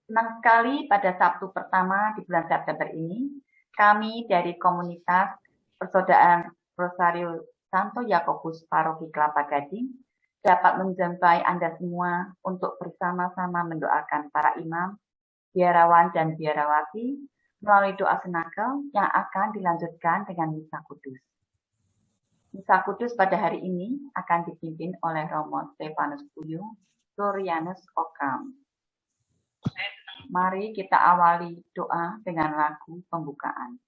Senang sekali pada Sabtu pertama di bulan September ini, kami dari komunitas Persaudaraan Rosario Santo Yakobus Paroki Kelapa Gading dapat menjumpai Anda semua untuk bersama-sama mendoakan para imam, biarawan dan biarawati melalui doa senakel yang akan dilanjutkan dengan Misa Kudus. Misa Kudus pada hari ini akan dipimpin oleh Romo Stefanus Puyung, Florianus Okam. Mari kita awali doa dengan lagu pembukaan.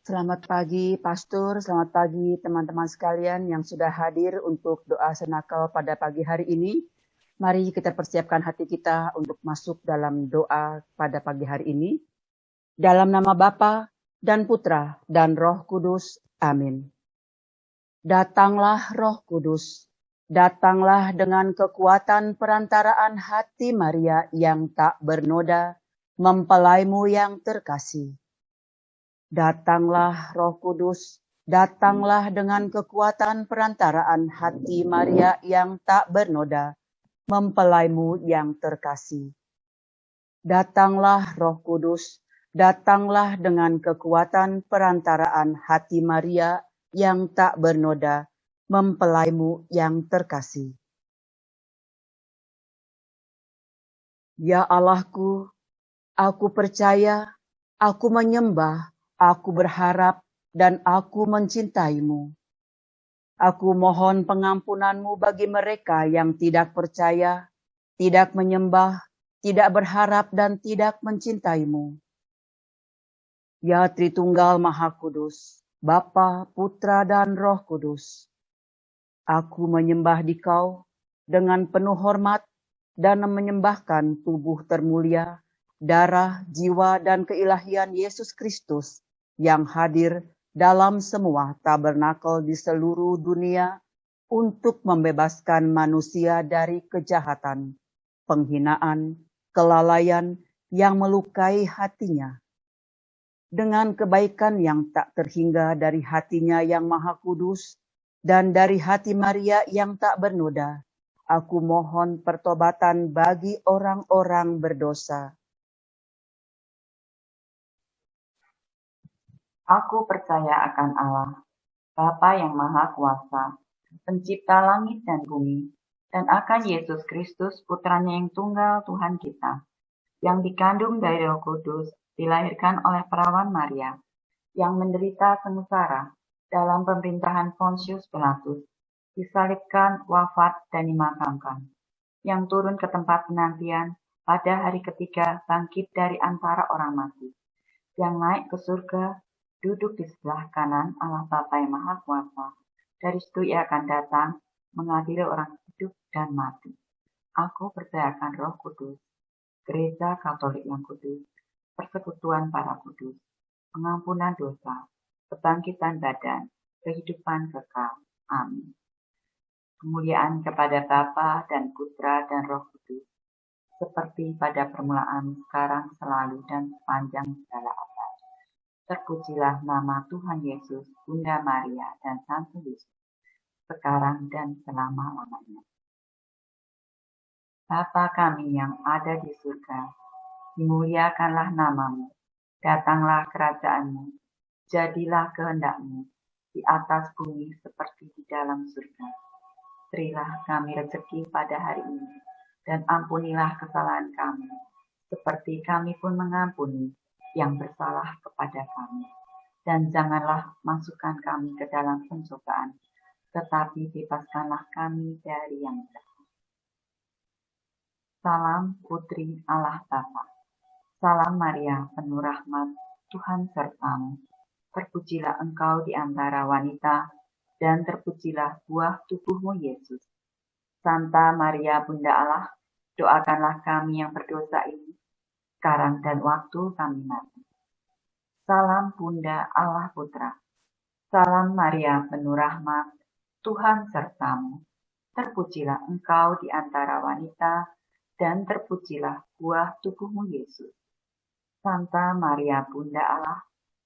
Selamat pagi, Pastor. Selamat pagi, teman-teman sekalian yang sudah hadir untuk doa senakel pada pagi hari ini. Mari kita persiapkan hati kita untuk masuk dalam doa pada pagi hari ini. Dalam nama Bapa dan Putra dan Roh Kudus. Amin. Datanglah Roh Kudus. Datanglah dengan kekuatan perantaraan hati Maria yang tak bernoda, mempelaimu yang terkasih. Datanglah Roh Kudus, datanglah dengan kekuatan perantaraan hati Maria yang tak bernoda, mempelaimu yang terkasih. Datanglah Roh Kudus, datanglah dengan kekuatan perantaraan hati Maria yang tak bernoda, mempelaimu yang terkasih. Ya Allahku, aku percaya, aku menyembah, aku berharap dan aku mencintaimu. Aku mohon pengampunanmu bagi mereka yang tidak percaya, tidak menyembah, tidak berharap dan tidak mencintaimu. Ya Tritunggal Maha Kudus, Bapa, Putra dan Roh Kudus. Aku menyembah Dikau dengan penuh hormat dan menyembahkan tubuh termulia, darah, jiwa dan keilahian Yesus Kristus yang hadir dalam semua tabernakel di seluruh dunia untuk membebaskan manusia dari kejahatan, penghinaan, kelalaian yang melukai hatinya. Dengan kebaikan yang tak terhingga dari hatinya yang maha kudus dan dari hati Maria yang tak bernoda, aku mohon pertobatan bagi orang-orang berdosa. Aku percaya akan Allah, Bapa yang Maha Kuasa, Pencipta langit dan bumi, dan akan Yesus Kristus, Putranya yang tunggal Tuhan kita, yang dikandung dari Roh Kudus, dilahirkan oleh perawan Maria, yang menderita sengsara dalam pemerintahan Pontius Pilatus, disalibkan, wafat, dan dimakamkan, yang turun ke tempat penantian pada hari ketiga bangkit dari antara orang mati, yang naik ke surga, duduk di sebelah kanan Allah Bapa yang Maha Kuasa. Dari situ ia akan datang mengadili orang hidup dan mati. Aku percaya akan Roh Kudus, Gereja Katolik yang kudus, persekutuan para kudus, pengampunan dosa, kebangkitan badan, kehidupan kekal. Amin. Kemuliaan kepada Bapa dan Putra dan Roh Kudus, seperti pada permulaan, sekarang, selalu, dan sepanjang segala abad. Terpujilah nama Tuhan Yesus, Bunda Maria, dan Santo Yesus, sekarang dan selama-lamanya. Bapa kami yang ada di surga, dimuliakanlah namamu, datanglah kerajaanmu, jadilah kehendakmu, di atas bumi seperti di dalam surga. Berilah kami rezeki pada hari ini, dan ampunilah kesalahan kami, seperti kami pun mengampuni yang bersalah kepada kami. Dan janganlah masukkan kami ke dalam pencobaan, tetapi bebaskanlah kami dari yang jahat. Salam Putri Allah Bapa. Salam Maria, penuh rahmat, Tuhan sertamu. Terpujilah engkau di antara wanita, dan terpujilah buah tubuhmu Yesus. Santa Maria Bunda Allah, doakanlah kami yang berdosa ini, sekarang dan waktu kami mati. Salam Bunda Allah Putra. Salam Maria, penuh rahmat, Tuhan sertamu. Terpujilah engkau di antara wanita, dan terpujilah buah tubuhmu Yesus. Santa Maria Bunda Allah,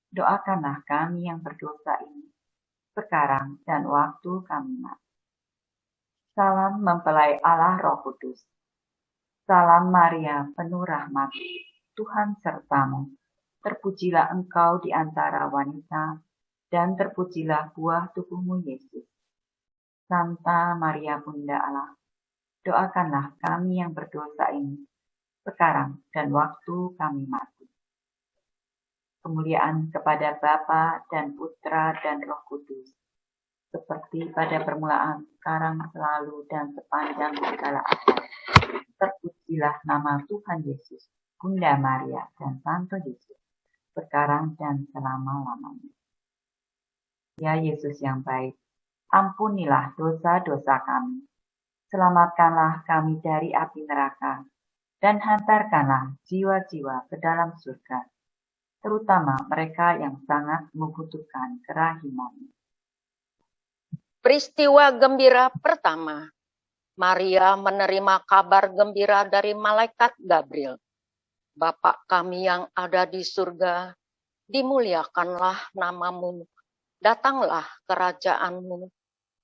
doakanlah kami yang berdosa ini, sekarang dan waktu kami mati. Salam mempelai Allah Roh Kudus. Salam Maria, penuh rahmat, Tuhan sertamu. Terpujilah engkau di antara wanita, dan terpujilah buah tubuhmu Yesus. Santa Maria Bunda Allah, doakanlah kami yang berdosa ini, sekarang dan waktu kami mati. Kemuliaan kepada Bapa dan Putra dan Roh Kudus, seperti pada permulaan, sekarang, selalu, dan sepanjang segala abad. Terpujilah nama Tuhan Yesus, Bunda Maria, dan Santo Yesus, sekarang dan selama-lamanya. Ya Yesus yang baik, ampunilah dosa-dosa kami, selamatkanlah kami dari api neraka, dan hantarkanlah jiwa-jiwa ke dalam surga, terutama mereka yang sangat membutuhkan kerahiman. Peristiwa gembira pertama, Maria menerima kabar gembira dari malaikat Gabriel. Bapa kami yang ada di surga, dimuliakanlah namamu, datanglah kerajaanmu,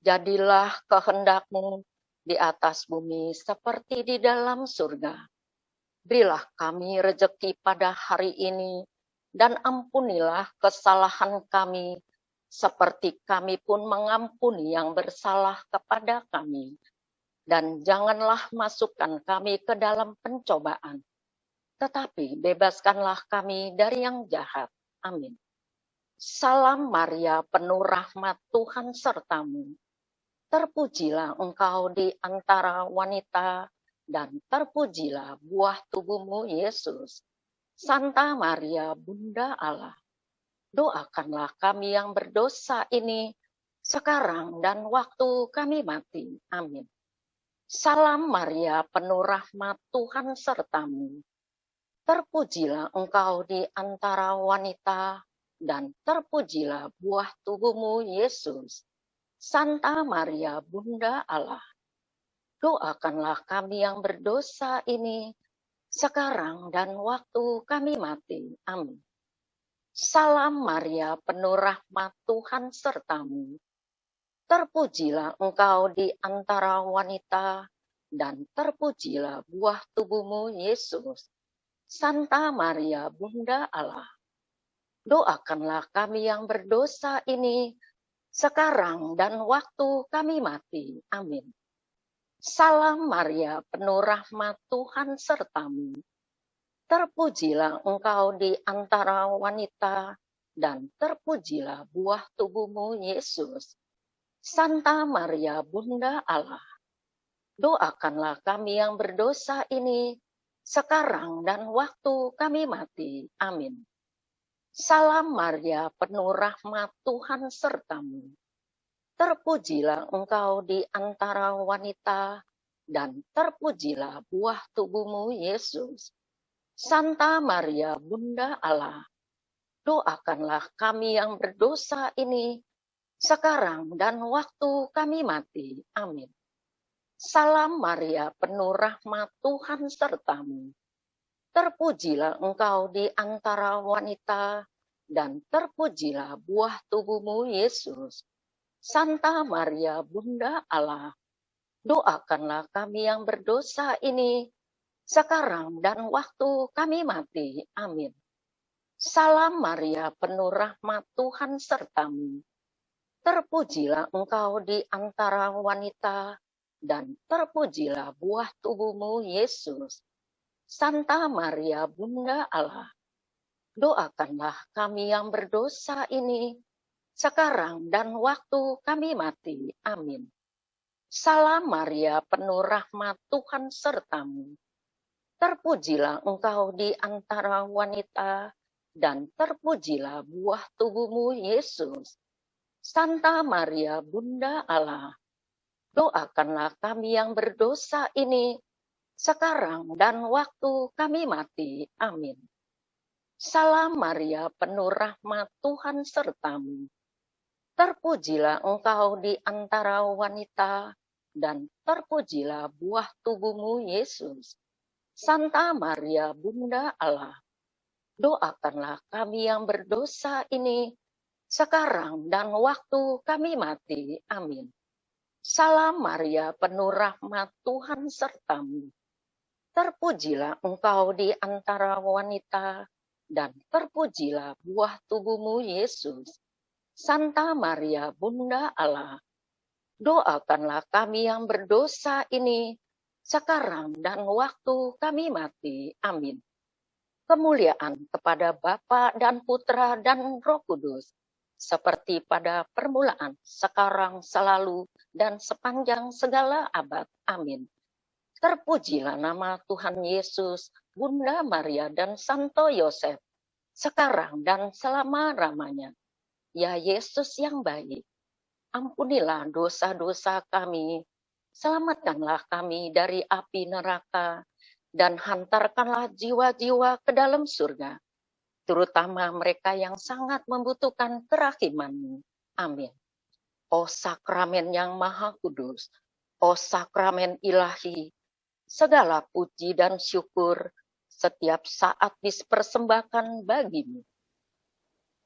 jadilah kehendakmu di atas bumi seperti di dalam surga. Berilah kami rejeki pada hari ini, dan ampunilah kesalahan kami, seperti kami pun mengampuni yang bersalah kepada kami. Dan janganlah masukkan kami ke dalam pencobaan, tetapi bebaskanlah kami dari yang jahat. Amin. Salam Maria, penuh rahmat, Tuhan sertamu. Terpujilah engkau di antara wanita, dan terpujilah buah tubuhmu Yesus. Santa Maria, Bunda Allah, doakanlah kami yang berdosa ini, sekarang dan waktu kami mati. Amin. Salam Maria, penuh rahmat, Tuhan sertamu. Terpujilah engkau di antara wanita, dan terpujilah buah tubuhmu Yesus. Santa Maria, Bunda Allah, doakanlah kami yang berdosa ini, sekarang dan waktu kami mati. Amin. Salam Maria, penuh rahmat, Tuhan sertamu. Terpujilah engkau di antara wanita, dan terpujilah buah tubuhmu Yesus. Santa Maria, Bunda Allah, doakanlah kami yang berdosa ini, sekarang dan waktu kami mati. Amin. Salam Maria, penuh rahmat, Tuhan sertamu. Terpujilah engkau di antara wanita, dan terpujilah buah tubuhmu Yesus. Santa Maria, Bunda Allah, doakanlah kami yang berdosa ini, sekarang dan waktu kami mati. Amin. Salam Maria, penuh rahmat, Tuhan sertamu. Terpujilah engkau di antara wanita, dan terpujilah buah tubuhmu Yesus. Santa Maria, Bunda Allah, doakanlah kami yang berdosa ini, sekarang dan waktu kami mati. Amin. Salam Maria, penuh rahmat, Tuhan sertamu. Terpujilah engkau di antara wanita, dan terpujilah buah tubuhmu Yesus. Santa Maria, Bunda Allah, doakanlah kami yang berdosa ini, sekarang dan waktu kami mati. Amin. Salam Maria, penuh rahmat, Tuhan sertamu. Terpujilah engkau di antara wanita, dan terpujilah buah tubuhmu Yesus. Santa Maria, Bunda Allah, doakanlah kami yang berdosa ini, sekarang dan waktu kami mati. Amin. Salam Maria, penuh rahmat, Tuhan sertamu. Terpujilah engkau di antara wanita, dan terpujilah buah tubuhmu, Yesus. Santa Maria, Bunda Allah, doakanlah kami yang berdosa ini, sekarang dan waktu kami mati. Amin. Salam Maria, penuh rahmat, Tuhan sertamu. Terpujilah engkau di antara wanita, dan terpujilah buah tubuhmu, Yesus. Santa Maria, Bunda Allah, doakanlah kami yang berdosa ini, sekarang dan waktu kami mati. Amin. Salam Maria, penuh rahmat, Tuhan sertamu. Terpujilah engkau di antara wanita, dan terpujilah buah tubuhmu, Yesus. Santa Maria, Bunda Allah, doakanlah kami yang berdosa ini, sekarang dan waktu kami mati. Amin. Kemuliaan kepada Bapa dan Putra dan Roh Kudus, seperti pada permulaan, sekarang, selalu, dan sepanjang segala abad. Amin. Terpujilah nama Tuhan Yesus, Bunda Maria, dan Santo Yosef, sekarang dan selama-lamanya. Ya Yesus yang baik, ampunilah dosa-dosa kami, selamatkanlah kami dari api neraka, dan hantarkanlah jiwa-jiwa ke dalam surga, terutama mereka yang sangat membutuhkan kerahiman-Mu. Amin. O sakramen yang maha kudus, o sakramen ilahi, segala puji dan syukur setiap saat dipersembahkan bagi-Mu.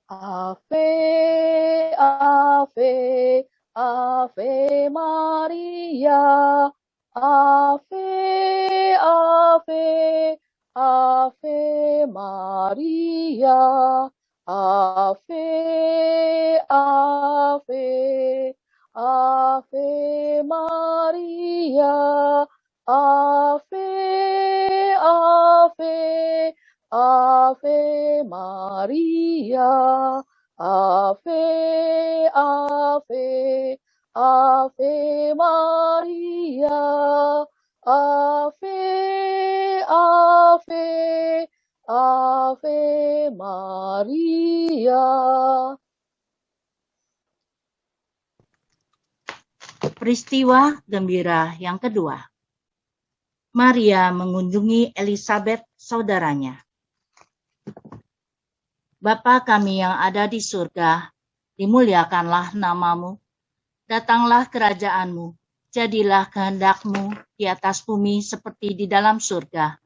Ave, Ave, Ave Maria, Ave, Ave, Ave Maria, Ave, Ave, Ave Maria, Ave, Ave, Ave Maria, Ave, Ave, Ave Maria, Ave, Ave, Ave Maria. Peristiwa gembira yang kedua. Maria mengunjungi Elisabet, saudaranya. Bapa kami yang ada di surga, dimuliakanlah namamu. Datanglah kerajaanmu, jadilah kehendak-Mu di atas bumi seperti di dalam surga.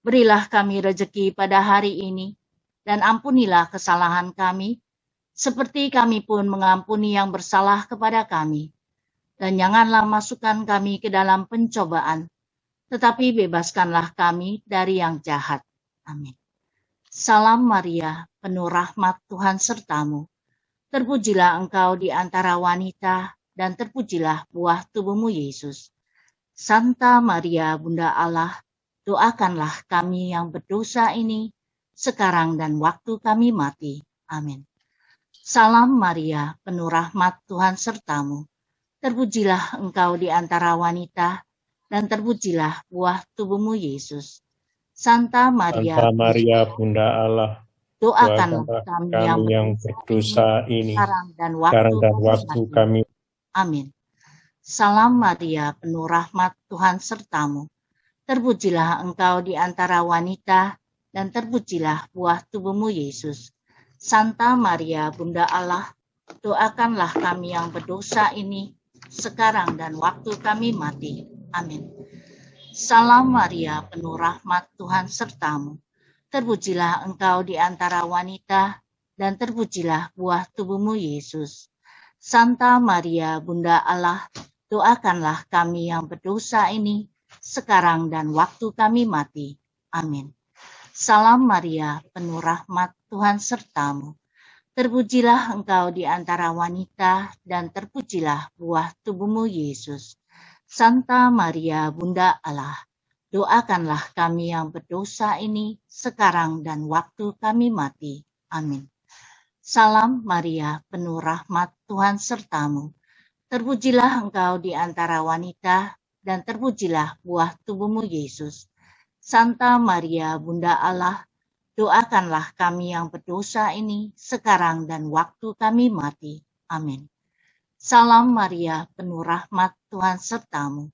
Berilah kami rejeki pada hari ini, dan ampunilah kesalahan kami, seperti kami pun mengampuni yang bersalah kepada kami. Dan janganlah masukkan kami ke dalam pencobaan, tetapi bebaskanlah kami dari yang jahat. Amin. Salam Maria, penuh rahmat, Tuhan sertamu. Terpujilah engkau di antara wanita, dan terpujilah buah tubuhmu, Yesus. Santa Maria, Bunda Allah, doakanlah kami yang berdosa ini, sekarang dan waktu kami mati. Amin. Salam Maria, penuh rahmat, Tuhan sertamu. Terpujilah engkau di antara wanita, dan terpujilah buah tubuhmu, Yesus. Santa Maria, Bunda Allah, doakanlah kami yang berdosa ini, sekarang dan waktu kami. Amin. Salam Maria, penuh rahmat, Tuhan sertamu. Terpujilah engkau di antara wanita, dan terpujilah buah tubuhmu, Yesus. Santa Maria, Bunda Allah, doakanlah kami yang berdosa ini, sekarang dan waktu kami mati. Amin. Salam Maria, penuh rahmat, Tuhan sertamu. Terpujilah engkau di antara wanita, dan terpujilah buah tubuhmu, Yesus. Santa Maria, Bunda Allah, doakanlah kami yang berdosa ini, sekarang dan waktu kami mati. Amin. Salam Maria, penuh rahmat, Tuhan sertamu. Terpujilah engkau di antara wanita, dan terpujilah buah tubuhmu, Yesus. Santa Maria, Bunda Allah, doakanlah kami yang berdosa ini, sekarang dan waktu kami mati. Amin. Salam Maria, penuh rahmat, Tuhan sertamu. Terpujilah engkau di antara wanita, dan terpujilah buah tubuhmu, Yesus. Santa Maria, Bunda Allah, doakanlah kami yang berdosa ini sekarang dan waktu kami mati. Amin. Salam Maria, penuh rahmat, Tuhan sertamu.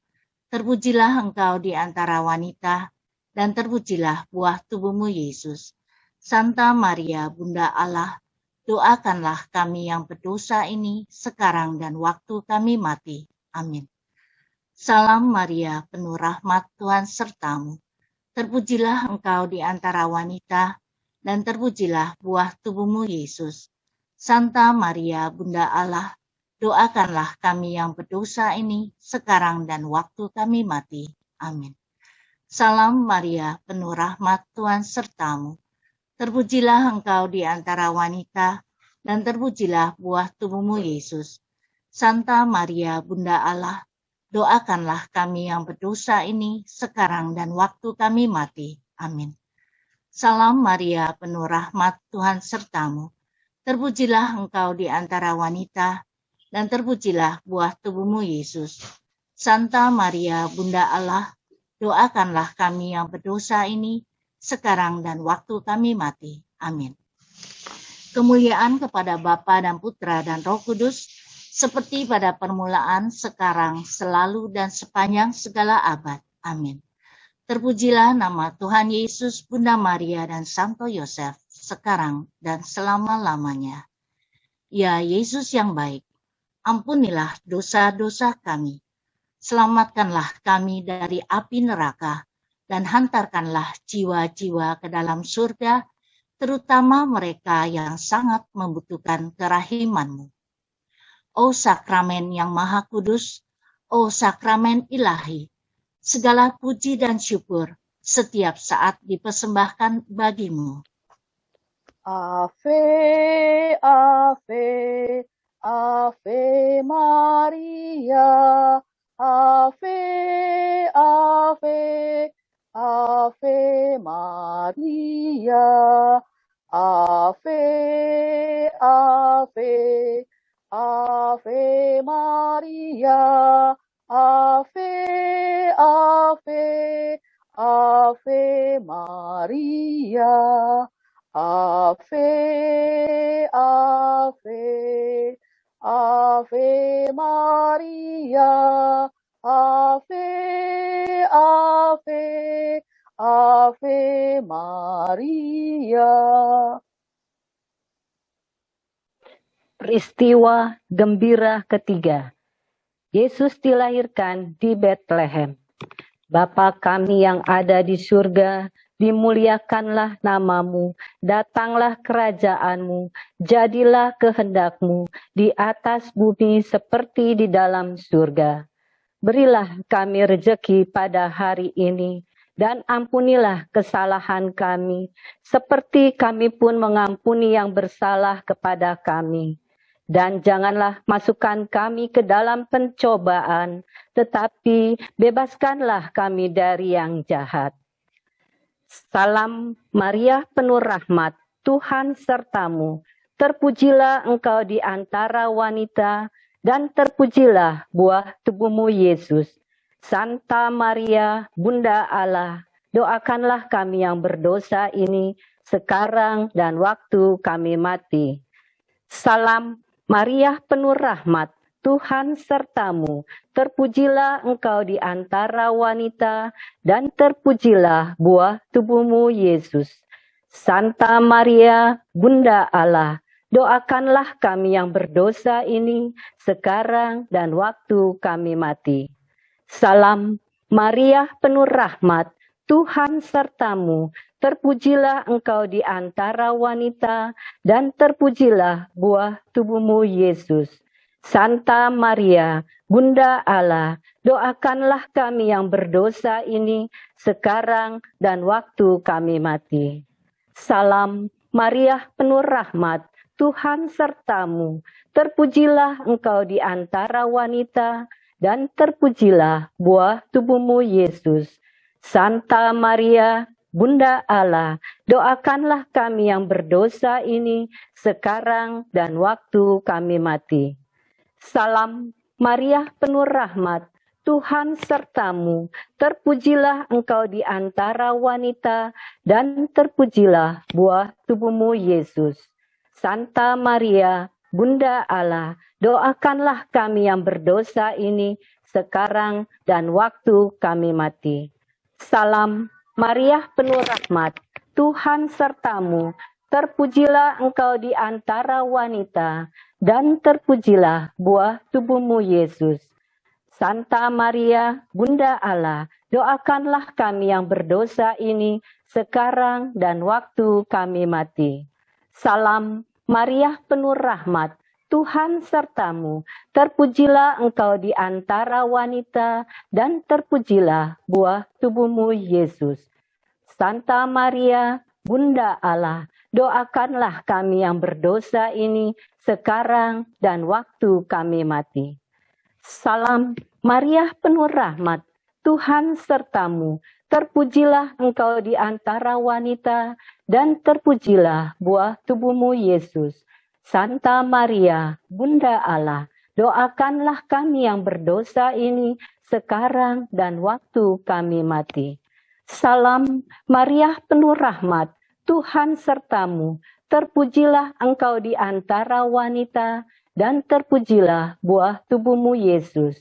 Terpujilah engkau di antara wanita, dan terpujilah buah tubuhmu Yesus. Santa Maria, Bunda Allah, doakanlah kami yang berdosa ini sekarang dan waktu kami mati. Amin. Salam Maria, penuh rahmat, Tuhan sertamu. Terpujilah engkau di antara wanita, dan terpujilah buah tubuhmu Yesus. Santa Maria, Bunda Allah, doakanlah kami yang berdosa ini sekarang dan waktu kami mati. Amin. Salam Maria, penuh rahmat, Tuhan sertamu. Terpujilah engkau di antara wanita, dan terpujilah buah tubuhmu Yesus. Santa Maria, Bunda Allah, doakanlah kami yang berdosa ini sekarang dan waktu kami mati. Amin. Salam Maria, penuh rahmat, Tuhan sertamu. Terpujilah engkau di antara wanita, dan terpujilah buah tubuhmu Yesus. Santa Maria, Bunda Allah, doakanlah kami yang berdosa ini sekarang dan waktu kami mati. Amin. Kemuliaan kepada Bapa dan Putra dan Roh Kudus, seperti pada permulaan, sekarang, selalu, dan sepanjang segala abad. Amin. Terpujilah nama Tuhan Yesus, Bunda Maria, dan Santo Yosef, sekarang dan selama-lamanya. Ya Yesus yang baik, ampunilah dosa-dosa kami. Selamatkanlah kami dari api neraka, dan hantarkanlah jiwa-jiwa ke dalam surga, terutama mereka yang sangat membutuhkan kerahiman-Mu. O sakramen yang maha kudus, o sakramen ilahi, segala puji dan syukur setiap saat dipersembahkan bagimu. Ave, Ave, Ave Maria, Ave, Ave, Ave Maria, Ave, Ave, Ave Maria, Ave, Ave, Ave Maria, Ave, Ave, Ave Maria, Ave, Ave, Ave Maria. Peristiwa gembira ketiga. Yesus dilahirkan di Betlehem. Bapa kami yang ada di surga, dimuliakanlah namamu, datanglah kerajaanmu, jadilah kehendakmu di atas bumi seperti di dalam surga. Berilah kami rejeki pada hari ini, dan ampunilah kesalahan kami, seperti kami pun mengampuni yang bersalah kepada kami. Dan janganlah masukkan kami ke dalam pencobaan, tetapi bebaskanlah kami dari yang jahat. Salam Maria, penuh rahmat, Tuhan sertamu. Terpujilah engkau di antara wanita, dan terpujilah buah tubuhmu Yesus. Santa Maria, Bunda Allah, doakanlah kami yang berdosa ini sekarang dan waktu kami mati. Salam Maria, penuh rahmat, Tuhan sertamu. Terpujilah engkau di antara wanita, dan terpujilah buah tubuhmu Yesus. Santa Maria, Bunda Allah, doakanlah kami yang berdosa ini sekarang dan waktu kami mati. Salam Maria, penuh rahmat, Tuhan sertamu. Terpujilah engkau di antara wanita, dan terpujilah buah tubuhmu Yesus. Santa Maria, Bunda Allah, doakanlah kami yang berdosa ini sekarang dan waktu kami mati. Salam Maria, penuh rahmat, Tuhan sertamu. Terpujilah engkau di antara wanita, dan terpujilah buah tubuhmu Yesus. Santa Maria, Bunda Allah, doakanlah kami yang berdosa ini sekarang dan waktu kami mati. Salam Maria, penuh rahmat, Tuhan sertamu, terpujilah engkau di antara wanita, dan terpujilah buah tubuhmu Yesus. Santa Maria, Bunda Allah, doakanlah kami yang berdosa ini sekarang dan waktu kami mati. Salam Maria penuh rahmat, Tuhan sertamu, terpujilah engkau di antara wanita, dan terpujilah buah tubuhmu Yesus. Santa Maria, Bunda Allah, doakanlah kami yang berdosa ini sekarang dan waktu kami mati. Salam Maria penuh rahmat, Tuhan sertamu, terpujilah engkau di antara wanita, dan terpujilah buah tubuhmu Yesus. Santa Maria, Bunda Allah, doakanlah kami yang berdosa ini sekarang dan waktu kami mati. Salam Maria penuh rahmat, Tuhan sertamu, terpujilah engkau di antara wanita, dan terpujilah buah tubuhmu Yesus. Santa Maria, Bunda Allah, doakanlah kami yang berdosa ini sekarang dan waktu kami mati. Salam Maria penuh rahmat, Tuhan sertamu, terpujilah engkau di antara wanita, dan terpujilah buah tubuhmu Yesus.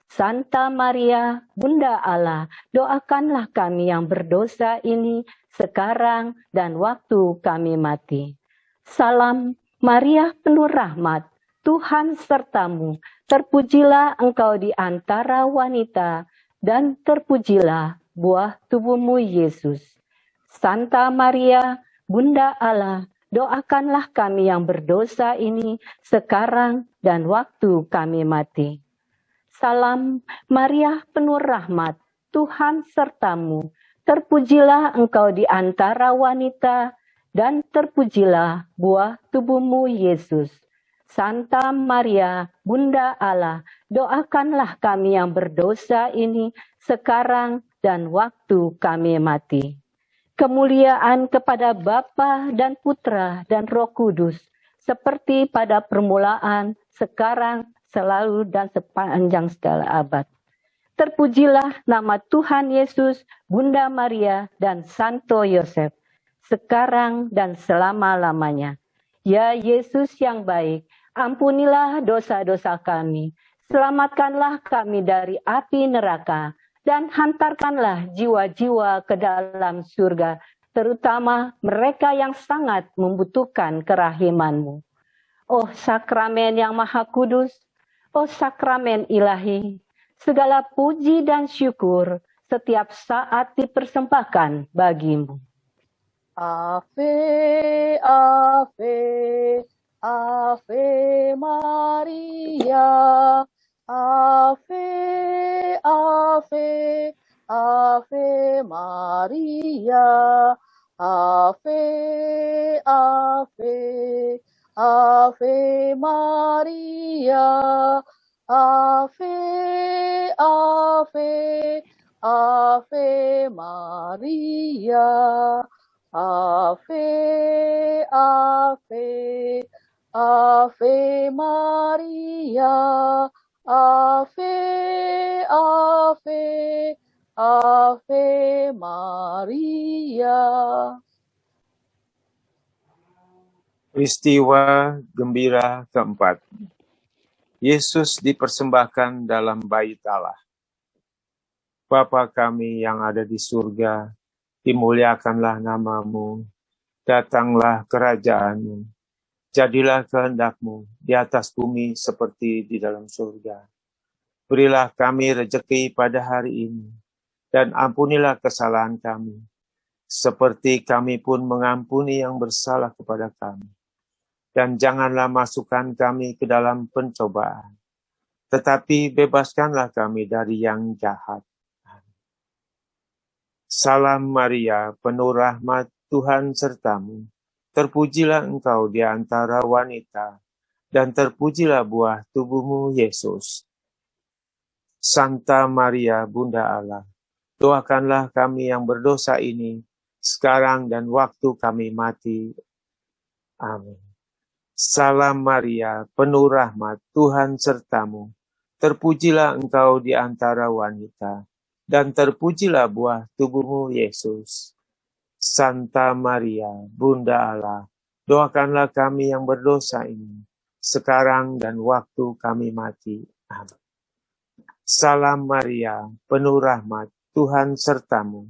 Santa Maria, Bunda Allah, doakanlah kami yang berdosa ini sekarang dan waktu kami mati. Salam Maria penuh rahmat, Tuhan sertamu, terpujilah engkau di antara wanita, dan terpujilah buah tubuhmu Yesus. Santa Maria, Bunda Allah, doakanlah kami yang berdosa ini sekarang dan waktu kami mati. Salam Maria penuh rahmat, Tuhan sertamu, terpujilah engkau di antara wanita, dan terpujilah buah tubuhmu Yesus. Santa Maria, Bunda Allah, doakanlah kami yang berdosa ini sekarang dan waktu kami mati. Kemuliaan kepada Bapa dan Putra dan Roh Kudus, seperti pada permulaan, sekarang, selalu, dan sepanjang segala abad. Terpujilah nama Tuhan Yesus, Bunda Maria, dan Santo Yosef, sekarang dan selama-lamanya. Ya Yesus yang baik, ampunilah dosa-dosa kami, selamatkanlah kami dari api neraka, dan hantarkanlah jiwa-jiwa ke dalam surga, terutama mereka yang sangat membutuhkan kerahiman-Mu. Oh sakramen yang maha kudus, oh sakramen ilahi, segala puji dan syukur setiap saat dipersembahkan bagi-Mu. Ave, Ave, Ave Maria, Ave, Ave, Ave Maria, Ave, Ave, Ave Maria, Ave, Ave, Ave Maria, Ave, Ave, Ave Maria, Ave, Ave, Ave Maria. Peristiwa gembira keempat. Yesus dipersembahkan dalam bait Allah. Bapa kami yang ada di surga, dimuliakanlah nama-Mu, datanglah kerajaan-Mu, jadilah kehendak-Mu di atas bumi seperti di dalam surga. Berilah kami rejeki pada hari ini, dan ampunilah kesalahan kami, seperti kami pun mengampuni yang bersalah kepada kami. Dan janganlah masukkan kami ke dalam pencobaan, tetapi bebaskanlah kami dari yang jahat. Salam Maria, penuh rahmat, Tuhan sertamu. Terpujilah engkau di antara wanita, dan terpujilah buah tubuhmu Yesus. Santa Maria, Bunda Allah, doakanlah kami yang berdosa ini, sekarang dan waktu kami mati. Amin. Salam Maria, penuh rahmat, Tuhan sertamu. Terpujilah engkau di antara wanita, dan terpujilah buah tubuhmu, Yesus. Santa Maria, Bunda Allah, doakanlah kami yang berdosa ini, sekarang dan waktu kami mati. Amin. Salam Maria, penuh rahmat, Tuhan sertamu.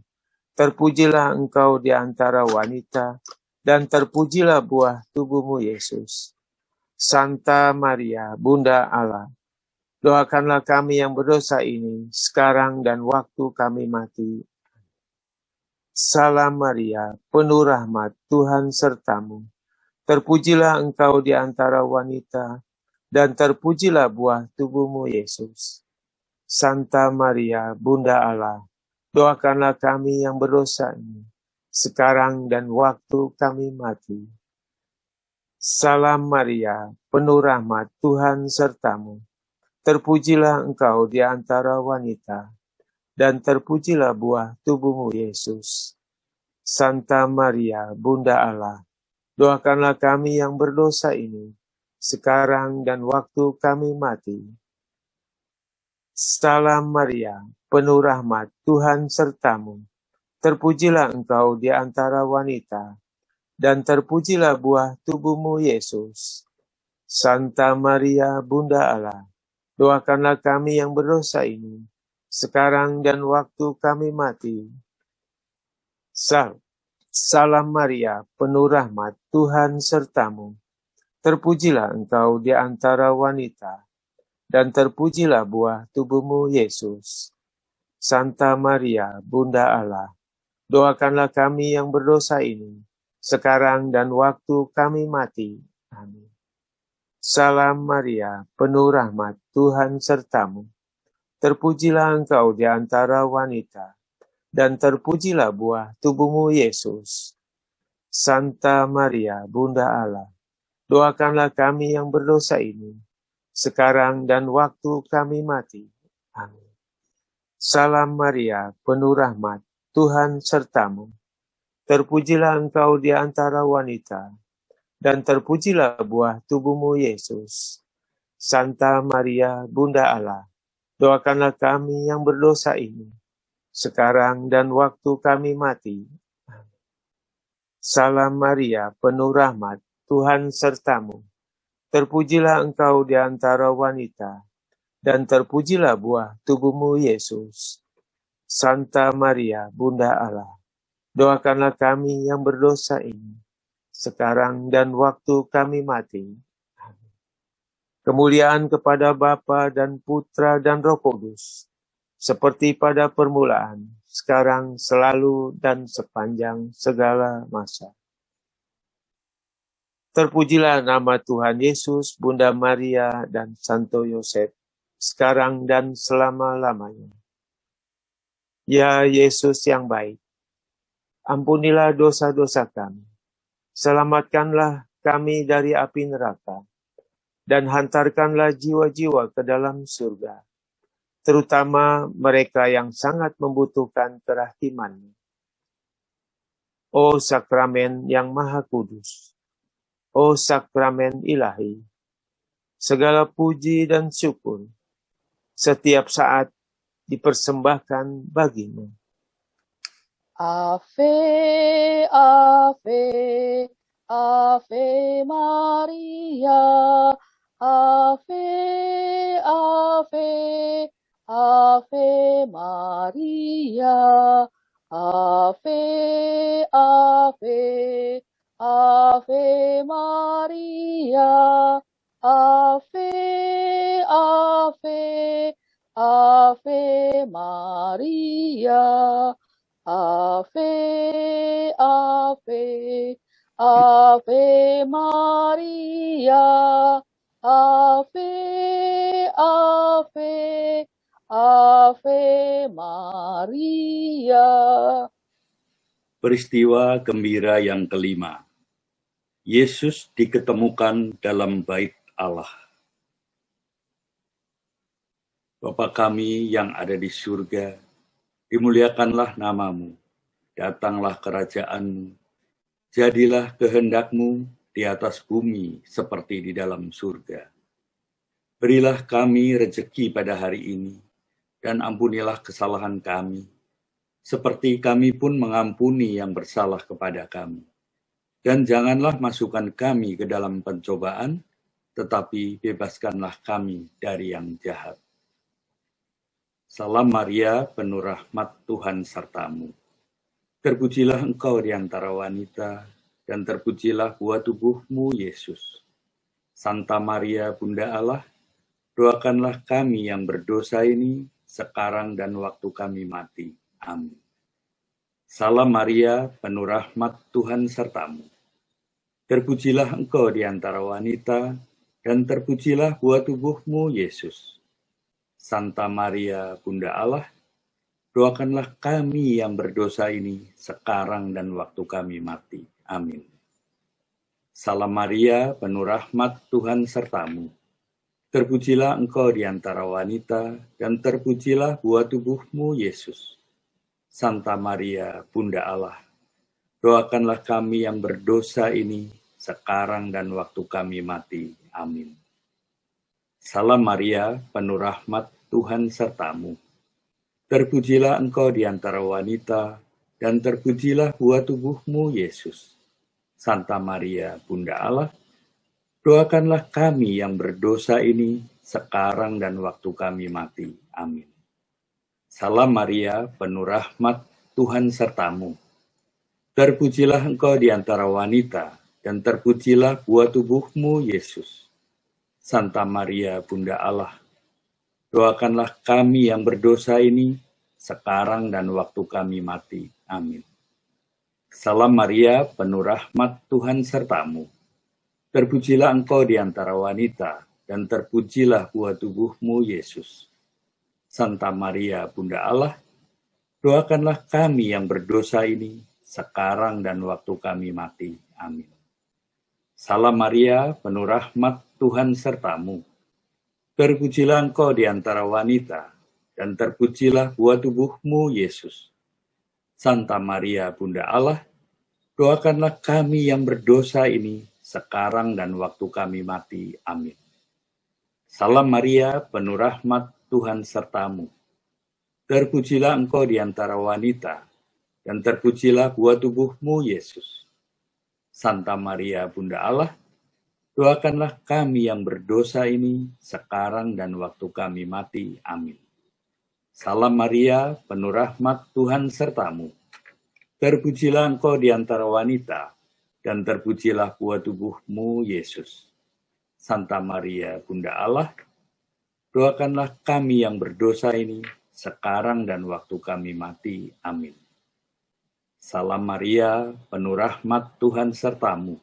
Terpujilah engkau di antara wanita, dan terpujilah buah tubuhmu, Yesus. Santa Maria, Bunda Allah, doakanlah kami yang berdosa ini, sekarang dan waktu kami mati. Salam Maria, penuh rahmat, Tuhan sertamu. Terpujilah engkau di antara wanita, dan terpujilah buah tubuhmu, Yesus. Santa Maria, Bunda Allah, doakanlah kami yang berdosa ini, sekarang dan waktu kami mati. Salam Maria, penuh rahmat, Tuhan sertamu. Terpujilah engkau di antara wanita, dan terpujilah buah tubuhmu, Yesus. Santa Maria, Bunda Allah, doakanlah kami yang berdosa ini, sekarang dan waktu kami mati. Salam Maria, penuh rahmat, Tuhan sertamu. Terpujilah engkau di antara wanita, dan terpujilah buah tubuhmu, Yesus. Santa Maria, Bunda Allah, doakanlah kami yang berdosa ini, sekarang dan waktu kami mati. Salam Maria, penuh rahmat, Tuhan sertamu. Terpujilah engkau di antara wanita, dan terpujilah buah tubuhmu, Yesus. Santa Maria, Bunda Allah, doakanlah kami yang berdosa ini, sekarang dan waktu kami mati. Amin. Salam Maria, penuh rahmat, Tuhan sertamu. Terpujilah engkau di antara wanita, dan terpujilah buah tubuhmu, Yesus. Santa Maria, Bunda Allah, doakanlah kami yang berdosa ini, sekarang dan waktu kami mati. Amin. Salam Maria, penuh rahmat, Tuhan sertamu. Terpujilah engkau di antara wanita, dan terpujilah buah tubuhmu, Yesus. Santa Maria, Bunda Allah, doakanlah kami yang berdosa ini, sekarang dan waktu kami mati. Salam Maria, penuh rahmat, Tuhan sertamu. Terpujilah engkau di antara wanita, dan terpujilah buah tubuhmu, Yesus. Santa Maria, Bunda Allah, doakanlah kami yang berdosa ini, sekarang dan waktu kami mati. Kemuliaan kepada Bapa dan Putra dan Roh Kudus, seperti pada permulaan, sekarang, selalu, dan sepanjang segala masa. Terpujilah nama Tuhan Yesus, Bunda Maria, dan Santo Yosef, sekarang dan selama-lamanya. Ya Yesus yang baik, ampunilah dosa-dosa kami, selamatkanlah kami dari api neraka, dan hantarkanlah jiwa-jiwa ke dalam surga, terutama mereka yang sangat membutuhkan kerahiman-Mu. O sakramen yang maha kudus, o sakramen ilahi, segala puji dan syukur setiap saat dipersembahkan bagimu. Ave, Ave, Ave Maria, Ave, Ave, Ave Maria, Ave, Ave, Ave Maria, Ave, Ave, Ave Maria, Ave, Ave, Ave Maria, Ave, Ave, Ave Maria. Peristiwa gembira yang kelima. Yesus diketemukan dalam bait Allah. Bapa kami yang ada di surga, dimuliakanlah namamu, datanglah kerajaanmu, jadilah kehendakmu di atas bumi seperti di dalam surga. Berilah kami rejeki pada hari ini, dan ampunilah kesalahan kami, seperti kami pun mengampuni yang bersalah kepada kami. Dan janganlah masukkan kami ke dalam pencobaan, tetapi bebaskanlah kami dari yang jahat. Salam Maria, penuh rahmat, Tuhan sertamu. Terpujilah engkau di antara wanita, dan terpujilah buah tubuhmu, Yesus. Santa Maria, Bunda Allah, doakanlah kami yang berdosa ini, sekarang dan waktu kami mati. Amin. Salam Maria, penuh rahmat, Tuhan sertamu. Terpujilah engkau di antara wanita, dan terpujilah buah tubuhmu, Yesus. Santa Maria, Bunda Allah, doakanlah kami yang berdosa ini, sekarang dan waktu kami mati. Amin. Salam Maria, penuh rahmat, Tuhan sertamu. Terpujilah engkau di antara wanita, dan terpujilah buah tubuhmu, Yesus. Santa Maria, Bunda Allah, doakanlah kami yang berdosa ini, sekarang dan waktu kami mati. Amin. Salam Maria, penuh rahmat, Tuhan sertamu. Terpujilah engkau di antara wanita, dan terpujilah buah tubuhmu, Yesus. Santa Maria, Bunda Allah, doakanlah kami yang berdosa ini, sekarang dan waktu kami mati. Amin. Salam Maria, penuh rahmat, Tuhan sertamu. Terpujilah engkau di antara wanita, dan terpujilah buah tubuhmu, Yesus. Santa Maria, Bunda Allah, doakanlah kami yang berdosa ini, sekarang dan waktu kami mati. Amin. Salam Maria, penuh rahmat, Tuhan sertamu. Terpujilah engkau di antara wanita, dan terpujilah buah tubuhmu, Yesus. Santa Maria, Bunda Allah, doakanlah kami yang berdosa ini, sekarang dan waktu kami mati. Amin. Salam Maria, penuh rahmat, Tuhan sertamu. Terpujilah engkau di antara wanita, dan terpujilah buah tubuhmu, Yesus. Santa Maria, Bunda Allah, doakanlah kami yang berdosa ini, sekarang dan waktu kami mati. Amin. Salam Maria, penuh rahmat, Tuhan sertamu. Terpujilah engkau di antara wanita, dan terpujilah buah tubuhmu, Yesus. Santa Maria, Bunda Allah, doakanlah kami yang berdosa ini, sekarang dan waktu kami mati. Amin. Salam Maria, penuh rahmat, Tuhan sertamu. Terpujilah engkau di antara wanita, dan terpujilah buah tubuhmu, Yesus. Santa Maria, Bunda Allah, doakanlah kami yang berdosa ini, sekarang dan waktu kami mati. Amin. Salam Maria, penuh rahmat, Tuhan sertamu.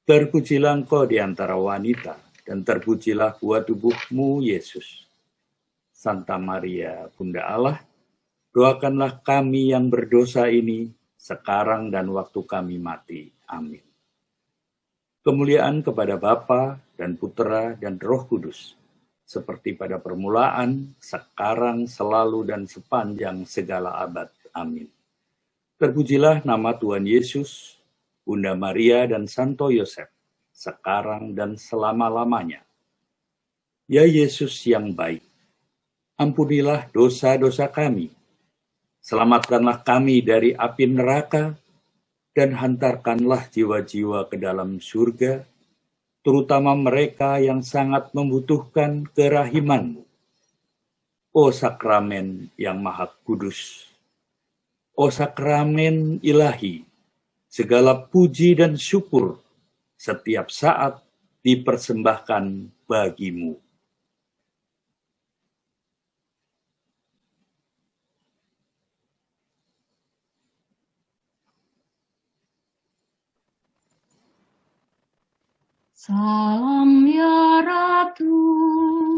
Terpujilah engkau di antara wanita, dan terpujilah buah tubuhmu, Yesus. Santa Maria, Bunda Allah, doakanlah kami yang berdosa ini, sekarang dan waktu kami mati. Amin. Kemuliaan kepada Bapa dan Putera dan Roh Kudus, seperti pada permulaan, sekarang, selalu, dan sepanjang segala abad. Amin. Terpujilah nama Tuhan Yesus, Bunda Maria dan Santo Yosef, sekarang dan selama-lamanya. Ya Yesus yang baik, ampunilah dosa-dosa kami, selamatkanlah kami dari api neraka, dan hantarkanlah jiwa-jiwa ke dalam surga, terutama mereka yang sangat membutuhkan kerahiman-Mu. O sakramen yang maha kudus, o sakramen ilahi, segala puji dan syukur setiap saat dipersembahkan bagi-Mu. Salam ya Ratu,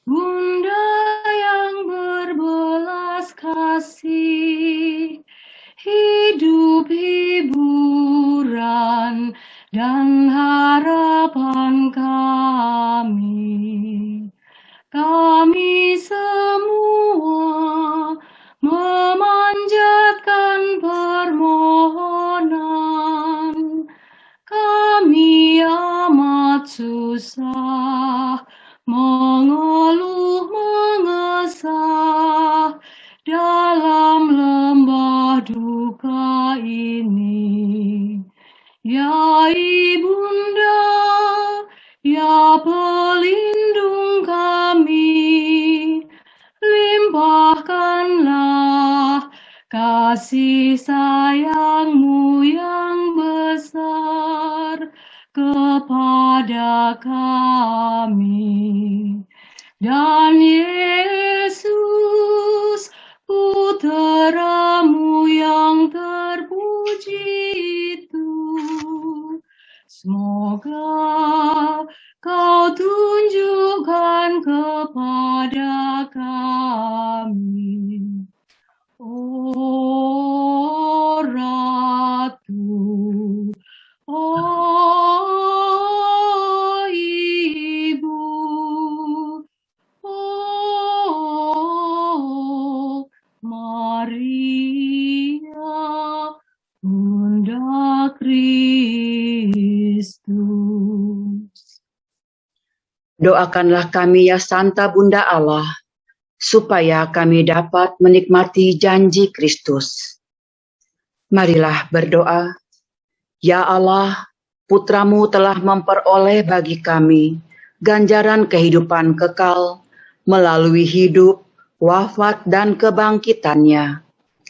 Bunda yang berbelas kasih, hidup, hiburan, dan harapan kami. Kami semua memanjatkan permohonan. Kami amat susah Ya Ibunda, ya pelindung kami, limpahkanlah kasih sayang-Mu yang besar kepada kami. Dan Yesus, Putra-Mu yang terpuji itu, semoga Kau tunjukkan kepada kami, oh Ratu, oh Ibu, oh Maria, Bunda Kristus. Doakanlah kami ya Santa Bunda Allah, supaya kami dapat menikmati janji Kristus. Marilah berdoa. Ya Allah, Putra-Mu telah memperoleh bagi kami ganjaran kehidupan kekal melalui hidup, wafat, dan kebangkitannya.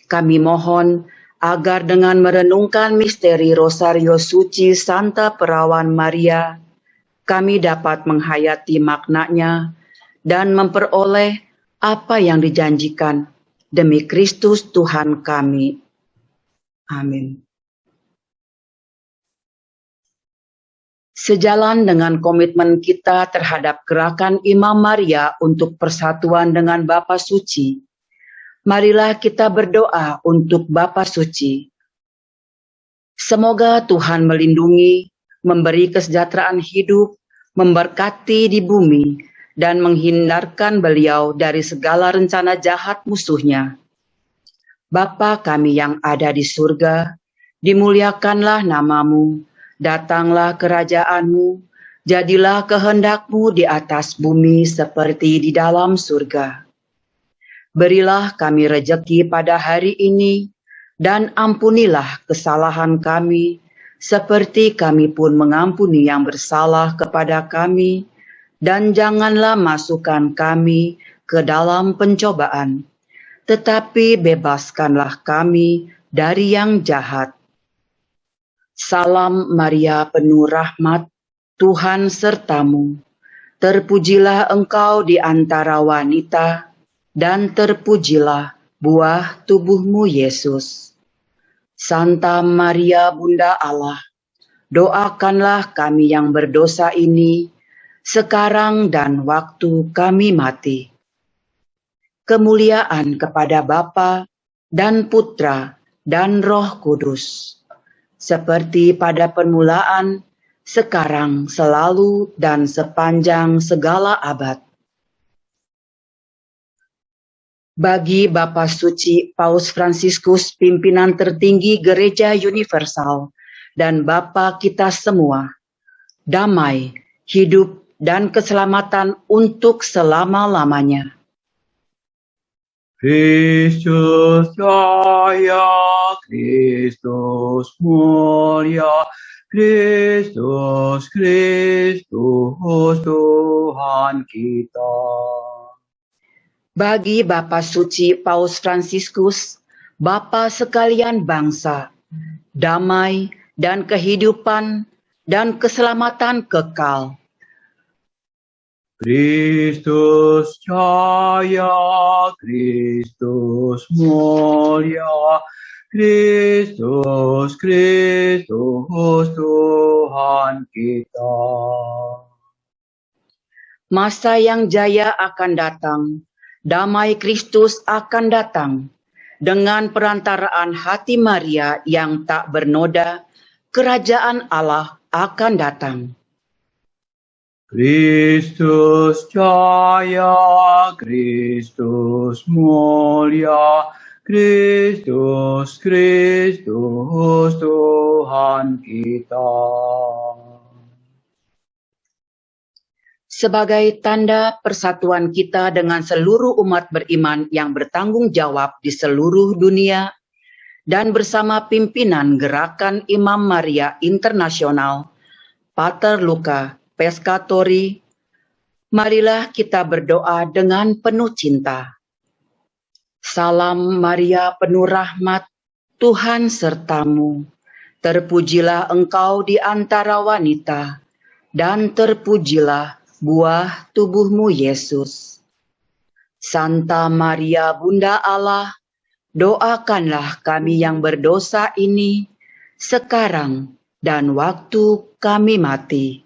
Kami mohon agar dengan merenungkan misteri Rosario Suci Santa Perawan Maria, kami dapat menghayati maknanya dan memperoleh apa yang dijanjikan demi Kristus Tuhan kami. Amin. Sejalan dengan komitmen kita terhadap gerakan Imam Maria untuk persatuan dengan Bapa Suci, marilah kita berdoa untuk Bapa Suci. Semoga Tuhan melindungi, memberi kesejahteraan hidup, memberkati di bumi, dan menghindarkan beliau dari segala rencana jahat musuhnya. Bapa kami yang ada di surga, dimuliakanlah nama-Mu, datanglah kerajaan-Mu, jadilah kehendak-Mu di atas bumi seperti di dalam surga. Berilah kami rejeki pada hari ini, dan ampunilah kesalahan kami, seperti kami pun mengampuni yang bersalah kepada kami, dan janganlah masukkan kami ke dalam pencobaan, tetapi bebaskanlah kami dari yang jahat. Salam Maria, penuh rahmat, Tuhan sertamu. Terpujilah engkau di antara wanita, dan terpujilah buah tubuhmu Yesus. Santa Maria Bunda Allah, doakanlah kami yang berdosa ini, sekarang dan waktu kami mati. Kemuliaan kepada Bapa dan Putra dan Roh Kudus, seperti pada permulaan, sekarang, selalu, dan sepanjang segala abad. Bagi Bapa Suci Paus Fransiskus, pimpinan tertinggi Gereja Universal, dan Bapa kita semua, damai, hidup, dan keselamatan untuk selama-lamanya. Kristus jaya, Kristus mulia, Kristus, Kristus Tuhan kita. Bagi Bapa Suci Paus Fransiskus, Bapa sekalian bangsa, damai dan kehidupan dan keselamatan kekal. Kristus jaya, Kristus mulia, Kristus, Kristus Tuhan kita. Masa yang jaya akan datang, damai Kristus akan datang. Dengan perantaraan hati Maria yang tak bernoda, kerajaan Allah akan datang. Kristus jaya, Kristus mulia, Kristus, Kristus Tuhan kita. Sebagai tanda persatuan kita dengan seluruh umat beriman yang bertanggung jawab di seluruh dunia, dan bersama pimpinan Gerakan Imam Maria Internasional, Pater Luca Pescatori, marilah kita berdoa dengan penuh cinta. Salam Maria penuh rahmat, Tuhan sertamu. Terpujilah engkau di antara wanita, dan terpujilah buah tubuhmu Yesus. Santa Maria Bunda Allah, doakanlah kami yang berdosa ini, sekarang dan waktu kami mati.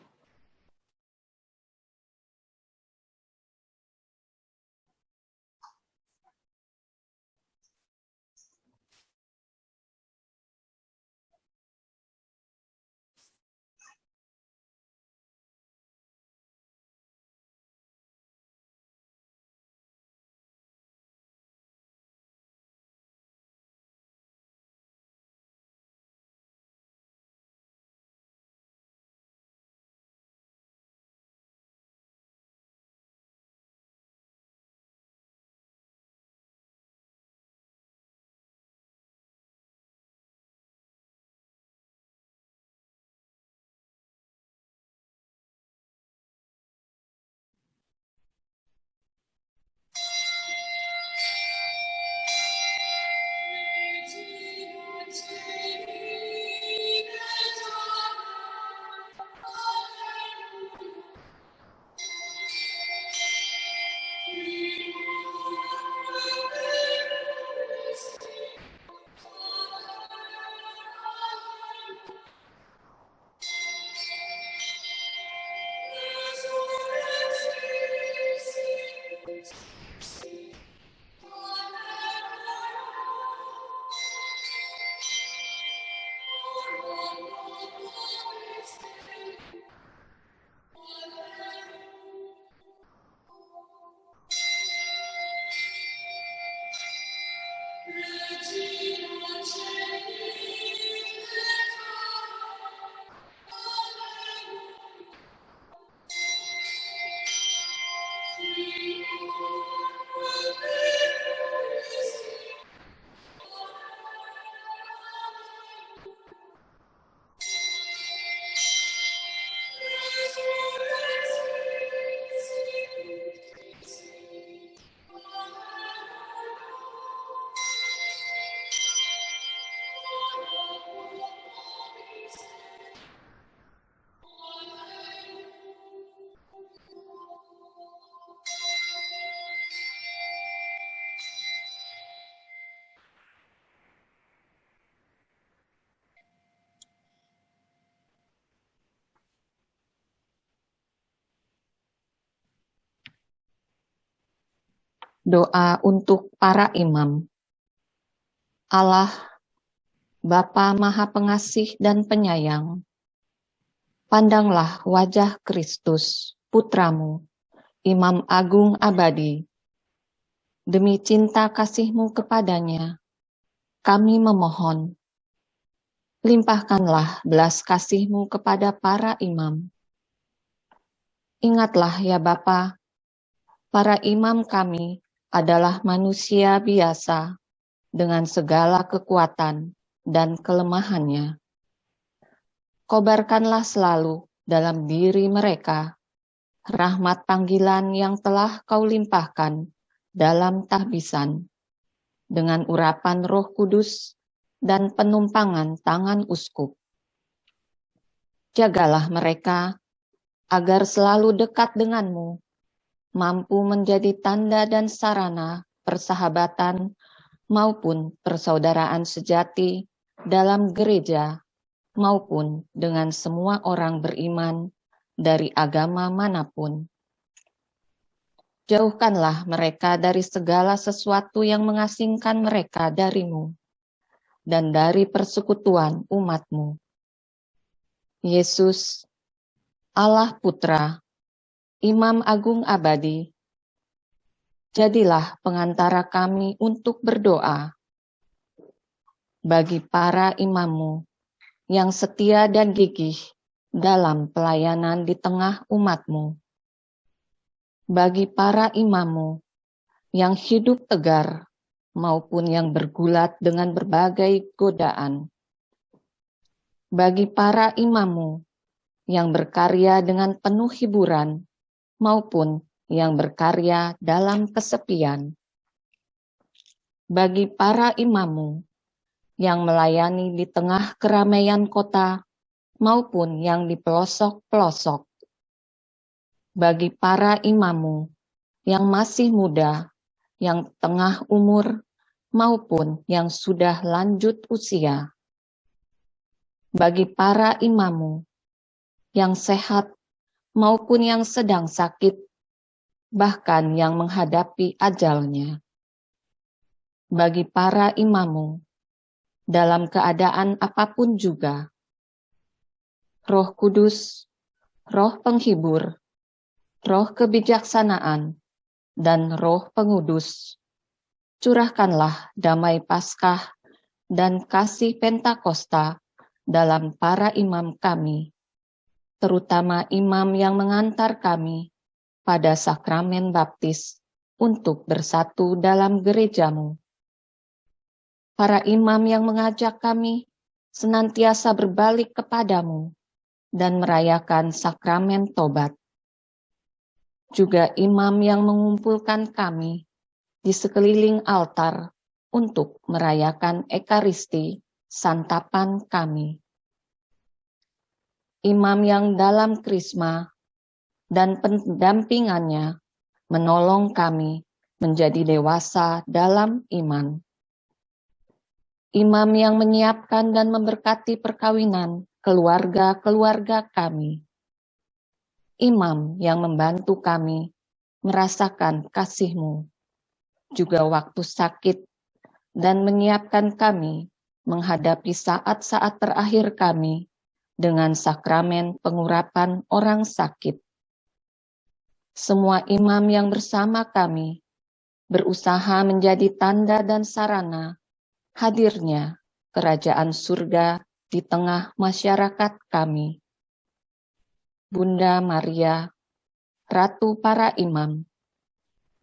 Doa untuk para imam. Allah, Bapa Maha Pengasih dan Penyayang, pandanglah wajah Kristus, Putramu, Imam Agung Abadi. Demi cinta kasih-Mu kepadanya, kami memohon, limpahkanlah belas kasih-Mu kepada para imam. Ingatlah ya Bapa, para imam kami adalah manusia biasa dengan segala kekuatan dan kelemahannya. Kobarkanlah selalu dalam diri mereka rahmat panggilan yang telah Kau limpahkan dalam tahbisan dengan urapan Roh Kudus dan penumpangan tangan uskup. Jagalah mereka agar selalu dekat dengan-Mu, mampu menjadi tanda dan sarana persahabatan maupun persaudaraan sejati dalam gereja maupun dengan semua orang beriman dari agama manapun. Jauhkanlah mereka dari segala sesuatu yang mengasingkan mereka dari-Mu dan dari persekutuan umat-Mu. Yesus, Allah Putra, Imam Agung Abadi, jadilah pengantara kami untuk berdoa bagi para imam-Mu yang setia dan gigih dalam pelayanan di tengah umat-Mu, bagi para imam-Mu yang hidup tegar maupun yang bergulat dengan berbagai godaan. Bagi para imammu yang berkarya dengan penuh hiburan, maupun yang berkarya dalam kesepian. Bagi para imammu yang melayani di tengah keramaian kota, maupun yang di pelosok-pelosok. Bagi para imammu yang masih muda, yang tengah umur, maupun yang sudah lanjut usia. Bagi para imammu yang sehat maupun yang sedang sakit, bahkan yang menghadapi ajalnya. Bagi para imammu dalam keadaan apapun juga, Roh Kudus, Roh Penghibur, Roh Kebijaksanaan, dan Roh Pengudus, curahkanlah damai Paskah dan kasih Pentakosta dalam para imam kami, terutama imam yang mengantar kami pada sakramen baptis untuk bersatu dalam gerejamu. Para imam yang mengajak kami senantiasa berbalik kepadamu dan merayakan sakramen tobat. Juga imam yang mengumpulkan kami di sekeliling altar untuk merayakan Ekaristi, santapan kami. Imam yang dalam krisma dan pendampingannya menolong kami menjadi dewasa dalam iman. Imam yang menyiapkan dan memberkati perkawinan keluarga-keluarga kami. Imam yang membantu kami merasakan kasih-Mu, juga waktu sakit, dan menyiapkan kami menghadapi saat-saat terakhir kami dengan sakramen pengurapan orang sakit. Semua imam yang bersama kami berusaha menjadi tanda dan sarana hadirnya kerajaan surga di tengah masyarakat kami. Bunda Maria, Ratu para imam,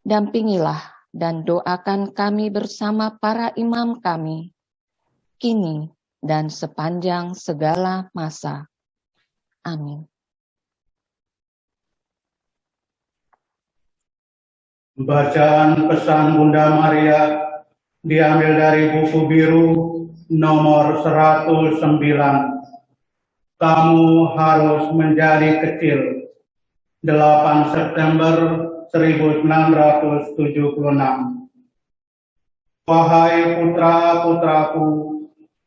dampingilah dan doakan kami bersama para imam kami, kini dan sepanjang segala masa. Amin. Bacaan pesan Bunda Maria diambil dari buku biru nomor 109. Kamu harus menjadi kecil. 8 September 1976. Wahai putra-putraku,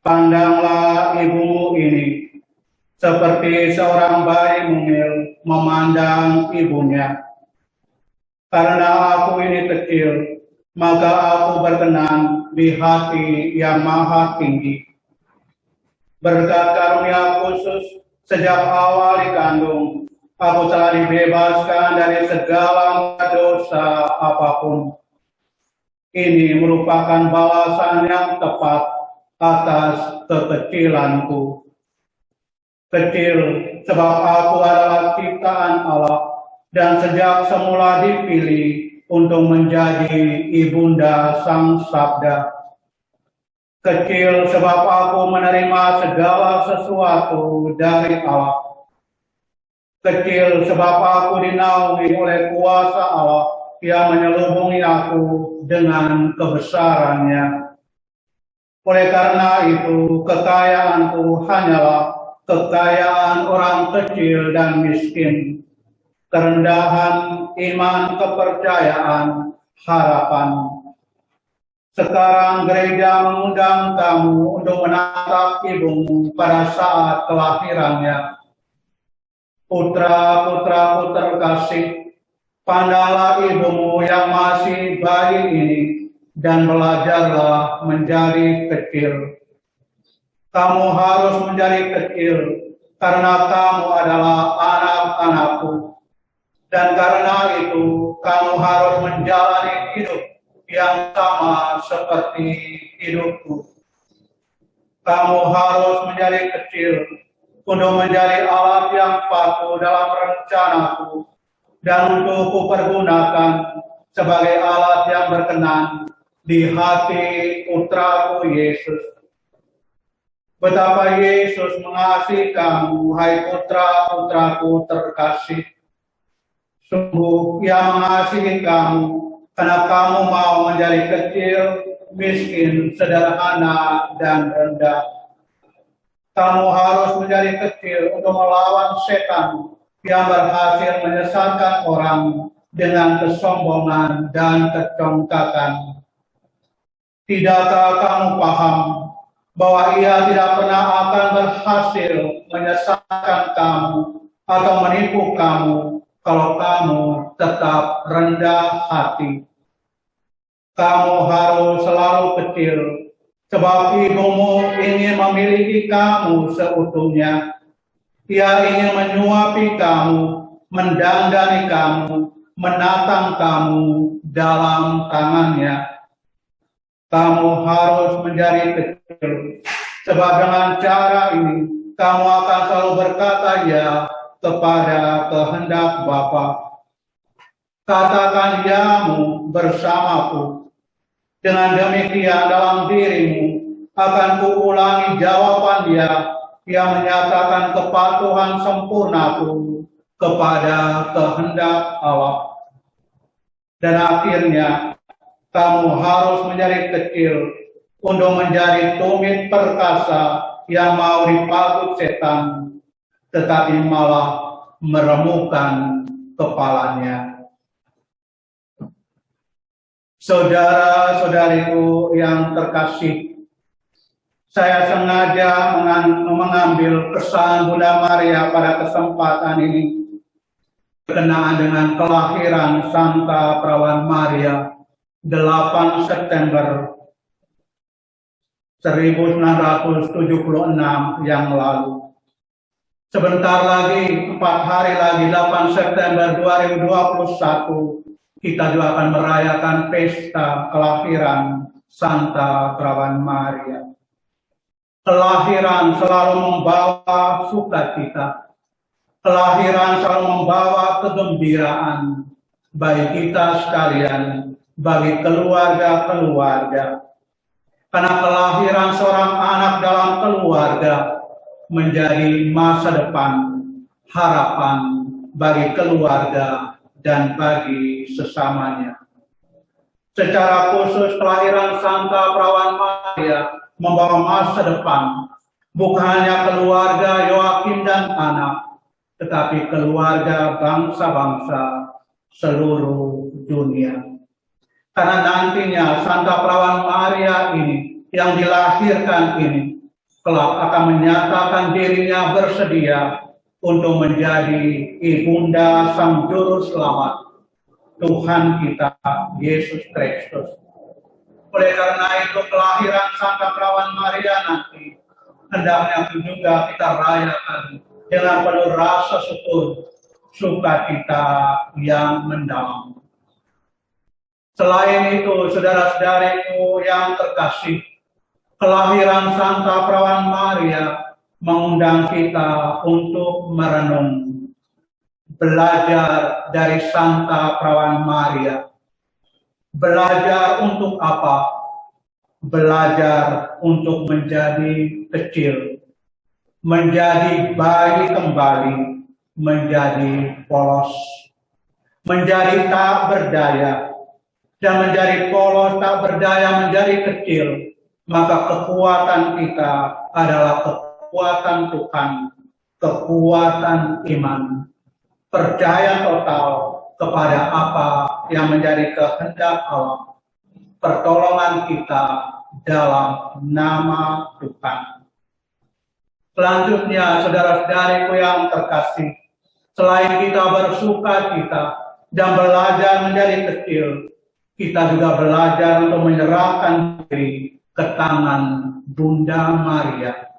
pandanglah ibumu ini, seperti seorang bayi mungil memandang ibunya. Karena aku ini kecil, maka aku berkenan di hati yang maha tinggi. Berkat karunia khusus sejak awal dikandung, aku telah dibebaskan dari segala dosa apapun. Ini merupakan balasan yang tepat atas kekecilanku. Kecil sebab aku adalah ciptaan Allah dan sejak semula dipilih untuk menjadi ibunda Sang Sabda. Kecil sebab aku menerima segala sesuatu dari Allah. Kecil sebab aku dinaungi oleh kuasa Allah yang menyelubungi aku dengan kebesarannya. Oleh karena itu, kekayaanku hanyalah kekayaan orang kecil dan miskin, kerendahan iman, kepercayaan, harapan. Sekarang gereja mengundang kamu untuk menatap ibumu pada saat kelahirannya. Putra-putraku terkasih, pandanglah ibumu yang masih bayi ini dan belajarlah menjadi kecil. Kamu harus menjadi kecil karena kamu adalah anak-anakku. Dan karena itu kamu harus menjalani hidup yang sama seperti hidupku. Kamu harus menjadi kecil untuk menjadi alat yang patuh dalam rencanaku dan untuk kupergunakan sebagai alat yang berkenan di hati putraku Yesus. Betapa Yesus mengasihi kamu, hai putra-putraku terkasih. Sungguh Ia mengasihi kamu, karena kamu mau menjadi kecil, miskin, sederhana, dan rendah. Kamu harus menjadi kecil untuk melawan setan yang berhasil menyesatkan orang dengan kesombongan dan kecongkakan. Tidakkah kamu paham bahwa Ia tidak pernah akan berhasil menyesatkan kamu atau menipu kamu kalau kamu tetap rendah hati? Kamu harus selalu kecil, sebab ibumu ingin memiliki kamu seutuhnya. Ia ingin menyuapi kamu, mendandani kamu, menatang kamu dalam tangannya. Kamu harus menjadi kecil, sebab dengan cara ini kamu akan selalu berkata ya kepada kehendak Bapa. Katakan yamu bersamaku. Dengan demikian dalam dirimu akan kuulangi jawaban ya yang menyatakan kepatuhan sempurnaku kepada kehendak Allah. Dan akhirnya kamu harus menjadi kecil untuk menjadi tumit perkasa yang mau dipakut setan, tetapi malah meremukkan kepalanya. Saudara-saudariku yang terkasih, saya sengaja mengambil kesan Bunda Maria pada kesempatan ini berkenaan dengan kelahiran Santa Perawan Maria 8 September 1976 yang lalu. Sebentar lagi, 4 hari lagi, 8 September 2021, kita juga akan merayakan pesta kelahiran Santa Perawan Maria. Kelahiran selalu membawa sukacita. Kelahiran selalu membawa kegembiraan bagi kita sekalian, bagi keluarga-keluarga. Karena kelahiran seorang anak dalam keluarga menjadi masa depan, harapan bagi keluarga dan bagi sesamanya. Secara khusus kelahiran Santa Perawan Maria membawa masa depan, bukan hanya keluarga Yoakim dan anak, tetapi keluarga bangsa-bangsa seluruh dunia. Karena nantinya Santa Perawan Maria ini, yang dilahirkan ini, kelak akan menyatakan dirinya bersedia untuk menjadi ibunda Sang Juru Selamat, Tuhan kita, Yesus Kristus. Oleh karena itu, kelahiran Santa Perawan Maria nanti, hendaknya juga kita rayakan dengan penuh rasa syukur, sukacita yang mendalam. Selain itu, saudara-saudariku yang terkasih, kelahiran Santa Perawan Maria mengundang kita untuk merenung, belajar dari Santa Perawan Maria. Belajar untuk apa? Belajar untuk menjadi kecil, menjadi bayi kembali, menjadi polos, menjadi tak berdaya, dan menjadi polos tak berdaya menjadi kecil. Maka kekuatan kita adalah kekuatan Tuhan, kekuatan iman, percaya total kepada apa yang menjadi kehendak Allah, pertolongan kita dalam nama Tuhan. Selanjutnya, saudara-saudariku yang terkasih, selain kita bersukacita dan belajar menjadi kecil, kita juga belajar untuk menyerahkan diri ke tangan Bunda Maria.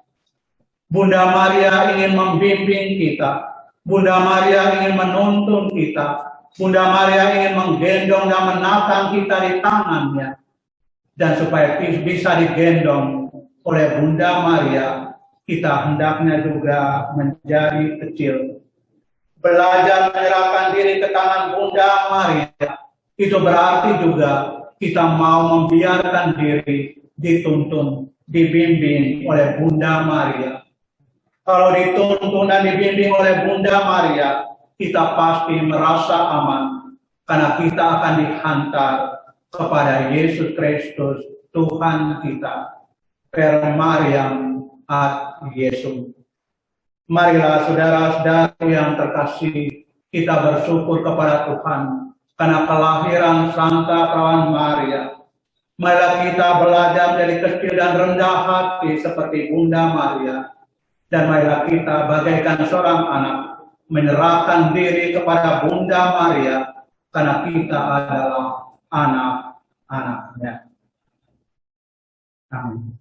Bunda Maria ingin membimbing kita. Bunda Maria ingin menuntun kita. Bunda Maria ingin menggendong dan menatang kita di tangannya. Dan supaya bisa digendong oleh Bunda Maria, kita hendaknya juga menjadi kecil. Belajar menyerahkan diri ke tangan Bunda Maria, itu berarti juga kita mau membiarkan diri dituntun, dibimbing oleh Bunda Maria. Kalau dituntun dan dibimbing oleh Bunda Maria, kita pasti merasa aman, karena kita akan dihantar kepada Yesus Kristus, Tuhan kita, per Mariam ad Yesus. Marilah saudara-saudara yang terkasih, kita bersyukur kepada Tuhan, karena kelahiran Santa Perawan Maria. Marilah kita belajar dari kecil dan rendah hati seperti Bunda Maria. Dan marilah kita bagaikan seorang anak menyerahkan diri kepada Bunda Maria, karena kita adalah anak-anaknya. Amin.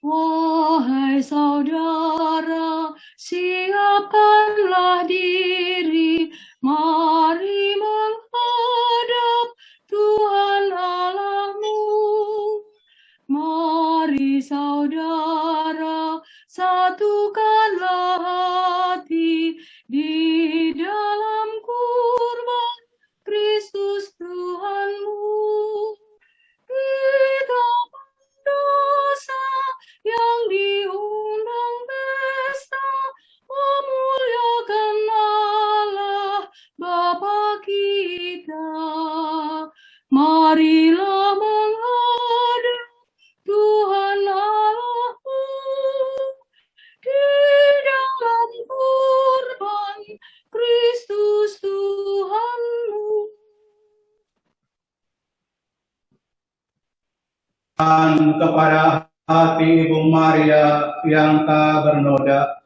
Wahai saudara, siapkanlah diri, mari menghadap Tuhan Allahmu. Mari saudara, satukanlah hati di dalam kurban Kristus Tuhanmu. Kita berdosa yang diundang pesta, memuliakan Allah Bapa kita. Marilah menghadap Tuhan Allahmu di dalam kurban Kristus Tuhanmu. Dan kepada hati Ibu Maria yang tak bernoda,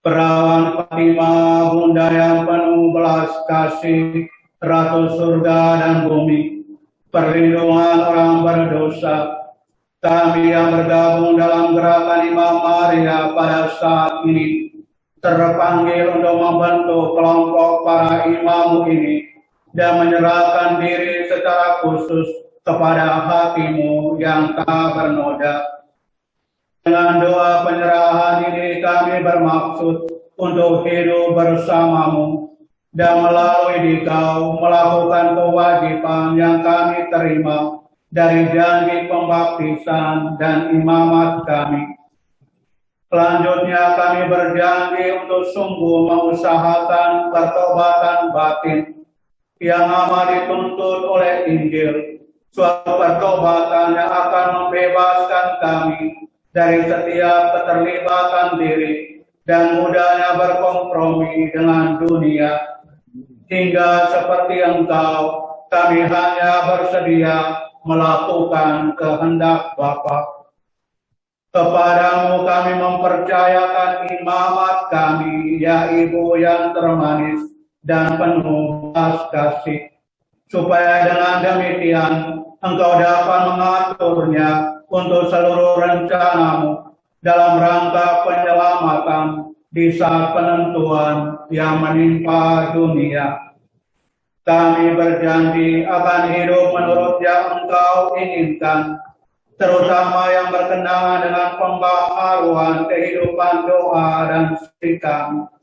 Perawan Fatimah, Bunda yang penuh belas kasih, Ratu surga dan bumi, perlindungan orang berdosa, kami yang bergabung dalam gerakan Imam Maria pada saat ini terpanggil untuk membentuk kelompok para imam ini dan menyerahkan diri secara khusus kepada hatimu yang tak bernoda. Dengan doa penyerahan ini kami bermaksud untuk hidup bersamamu dan melalui dikau melakukan kewajiban yang kami terima dari janji pembaptisan dan imamat kami. Selanjutnya kami berjanji untuk sungguh mengusahakan pertobatan batin yang amat dituntut oleh Injil, suatu pertobatan yang akan membebaskan kami dari setiap keterlibatan diri dan mudahnya berkompromi dengan dunia. Hingga seperti Engkau, kami hanya bersedia melakukan kehendak Bapa. Kepadamu kami mempercayakan imamat kami, ya Ibu yang termanis dan penuh belas kasih, supaya dengan demikian Engkau dapat mengaturnya untuk seluruh rencanamu dalam rangka penyelamatan di saat penentuan yang menimpa dunia. Kami berjanji akan hidup menurut yang Engkau inginkan, terutama yang berkenaan dengan pembaharuan kehidupan doa dan sikap,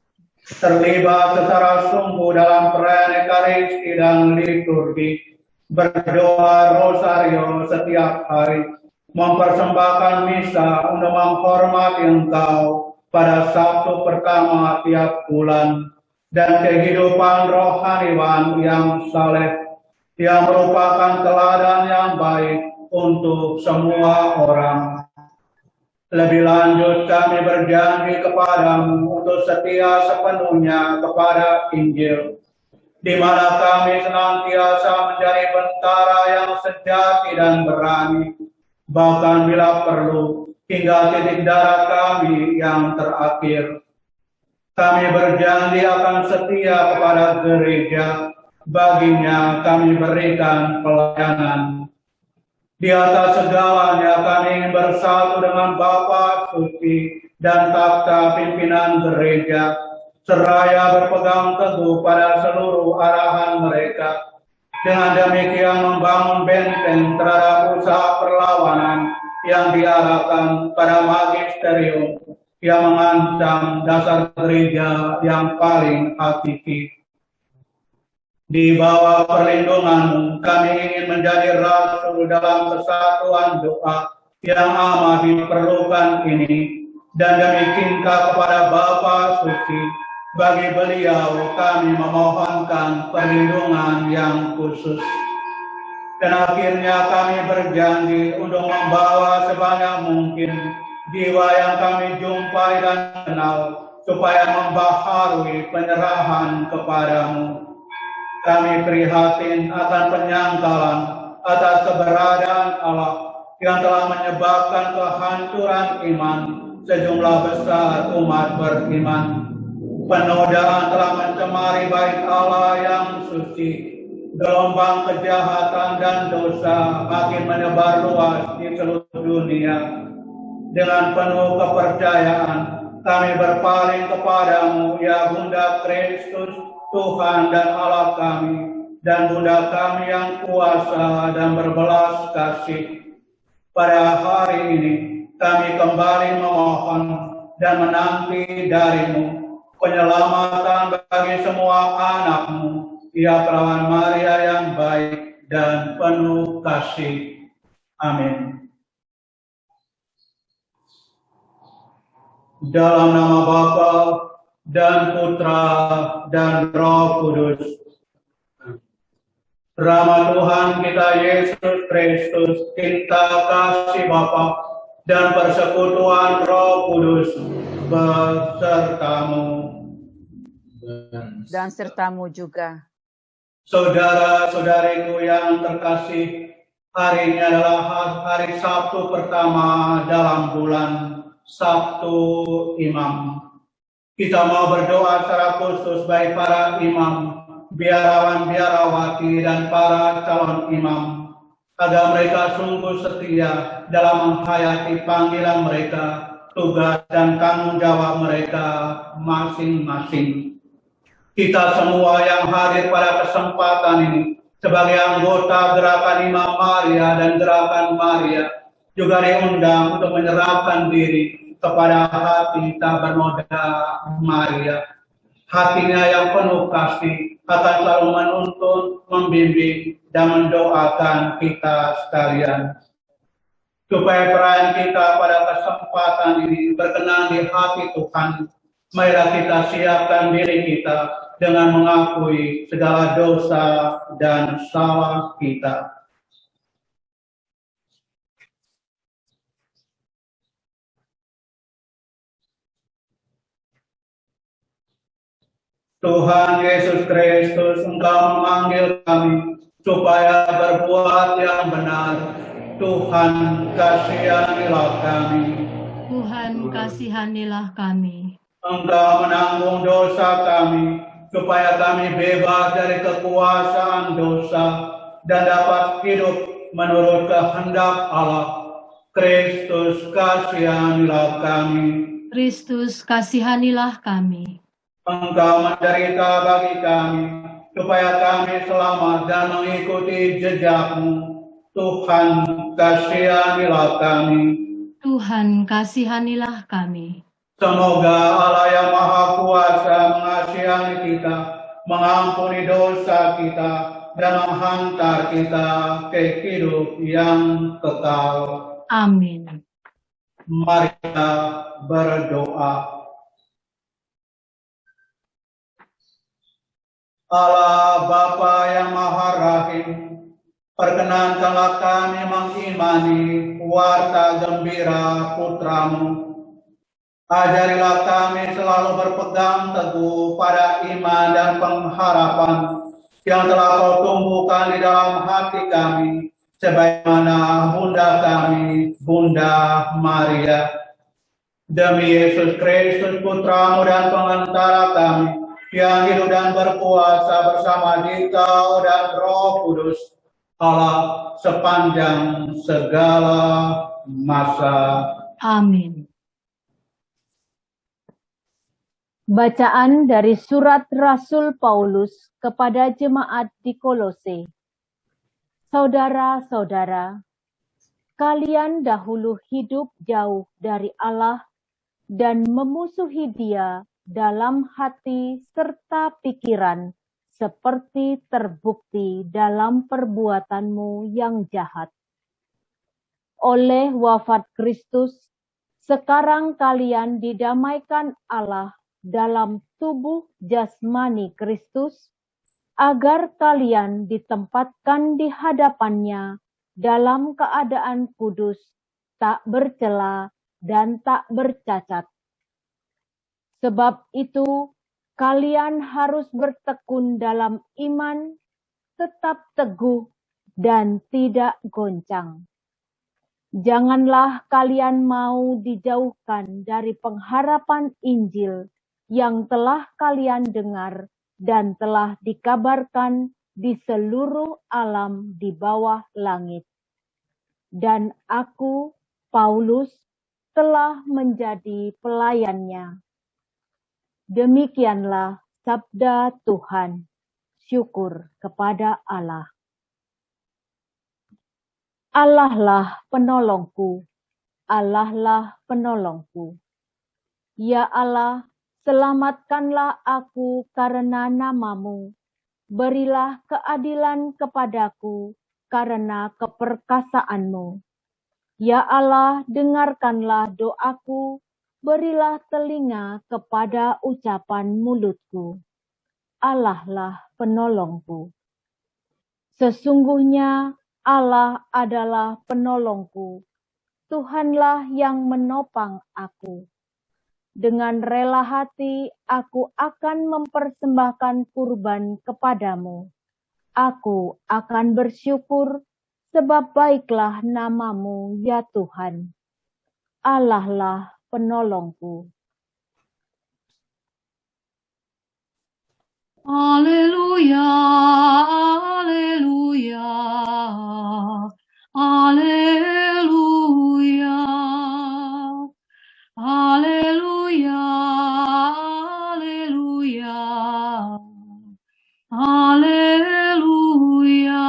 terlibat secara sungguh dalam perayaan Ekaristi dan liturgi, berdoa rosario setiap hari, mempersembahkan misa untuk menghormati Engkau pada Sabtu pertama tiap bulan, dan kehidupan rohaniwan yang saleh, yang merupakan teladan yang baik untuk semua orang. Lebih lanjut kami berjanji kepadamu untuk setia sepenuhnya kepada Injil, di mana kami senantiasa menjadi bentara yang sejati dan berani, bahkan bila perlu hingga titik darah kami yang terakhir. Kami berjanji akan setia kepada gereja, baginya kami berikan pelayanan. Di atas segalanya kami ingin bersatu dengan Bapa Suci dan takhta pimpinan gereja, seraya berpegang teguh pada seluruh arahan mereka. Dengan demikian membangun benteng terhadap usaha perlawanan yang diarahkan pada magisterium yang mengancam dasar gereja yang paling hakiki. Di bawah perlindunganmu, kami ingin menjadi rasul dalam kesatuan doa yang amat diperlukan ini, dan demi cinta kepada Bapa Suci, bagi beliau kami memohonkan perlindungan yang khusus. Dan akhirnya kami berjanji untuk membawa sebanyak mungkin jiwa yang kami jumpai dan kenal, supaya membaharui penyerahan kepadamu. Kami prihatin akan penyangkalan atas keberadaan Allah yang telah menyebabkan kehancuran iman sejumlah besar umat beriman. Penodaan telah mencemari bait Allah yang suci. Gelombang kejahatan dan dosa makin menyebar luas di seluruh dunia. Dengan penuh kepercayaan, kami berpaling kepadamu, ya Bunda Kristus, Tuhan dan Allah kami, dan Bunda kami yang kuasa dan berbelas kasih. Pada hari ini kami kembali memohon dan menanti darimu penyelamatan bagi semua anakmu, ya Perawan Maria yang baik dan penuh kasih. Amin. Dalam nama Bapa dan Putra dan Roh Kudus. Rahmat Tuhan kita Yesus Kristus, cinta kasih Bapa, dan persekutuan Roh Kudus besertamu. Dan sertamu juga. Saudara-saudariku yang terkasih, hari ini adalah hari Sabtu pertama dalam bulan, Sabtu Imam. Kita mau berdoa secara khusus baik para imam, biarawan-biarawati, dan para calon imam, agar mereka sungguh setia dalam menghayati panggilan mereka, tugas dan tanggung jawab mereka masing-masing. Kita semua yang hadir pada kesempatan ini sebagai anggota Gerakan Imam Maria dan Gerakan Maria juga diundang untuk menyerahkan diri kepada hati tak bernoda Maria. Hatinya yang penuh kasih akan selalu menuntun, membimbing, dan mendoakan kita sekalian. Supaya perayaan kita pada kesempatan ini berkenan di hati Tuhan, marilah kita siapkan diri kita dengan mengakui segala dosa dan salah kita. Tuhan Yesus Kristus, Engkau memanggil kami supaya berbuat yang benar. Tuhan, kasihanilah kami. Tuhan, kasihanilah kami. Engkau menanggung dosa kami, supaya kami bebas dari kekuasaan dosa dan dapat hidup menurut kehendak Allah. Kristus, kasihanilah kami. Kristus, kasihanilah kami. Engkau menderita bagi kami, supaya kami selamat dan mengikuti jejak-Mu. Tuhan, kasihanilah kami. Tuhan, kasihanilah kami. Semoga Allah yang Maha Kuasa mengasihani kita, mengampuni dosa kita, dan menghantar kita ke hidup yang kekal. Amin. Mari kita berdoa. Allah Bapa yang Maha Rahim, perkenankanlah kami mengimani warta gembira Putra-Mu. Ajarilah kami selalu berpegang teguh pada iman dan pengharapan yang telah Kau tumbuhkan di dalam hati kami, sebagaimana Bunda kami, Bunda Maria. Demi Yesus Kristus, Putra-Mu dan pengantara kami, yang hidup dan berkuasa bersama Dikau dan Roh Kudus, Allah sepanjang segala masa. Amin. Bacaan dari surat Rasul Paulus kepada jemaat di Kolose. Saudara-saudara, kalian dahulu hidup jauh dari Allah dan memusuhi Dia dalam hati serta pikiran, seperti terbukti dalam perbuatanmu yang jahat. Oleh wafat Kristus, sekarang kalian didamaikan Allah dalam tubuh jasmani Kristus, agar kalian ditempatkan di hadapannya dalam keadaan kudus, tak bercela dan tak bercacat. Sebab itu, kalian harus bertekun dalam iman, tetap teguh dan tidak goncang. Janganlah kalian mau dijauhkan dari pengharapan Injil yang telah kalian dengar dan telah dikabarkan di seluruh alam di bawah langit. Dan aku, Paulus, telah menjadi pelayannya. Demikianlah sabda Tuhan. Syukur kepada Allah. Allah lah penolongku, Allah lah penolongku. Ya Allah, selamatkanlah aku karena nama-Mu. Berilah keadilan kepadaku karena keperkasaan-Mu. Ya Allah, dengarkanlah doaku. Berilah telinga kepada ucapan mulutku. Allah lah penolongku. Sesungguhnya Allah adalah penolongku. Tuhanlah yang menopang aku. Dengan rela hati aku akan mempersembahkan kurban kepadamu. Aku akan bersyukur sebab baiklah nama-Mu ya Tuhan. Allah lah penolongku. Haleluya, haleluya, haleluya, haleluya, haleluya, haleluya.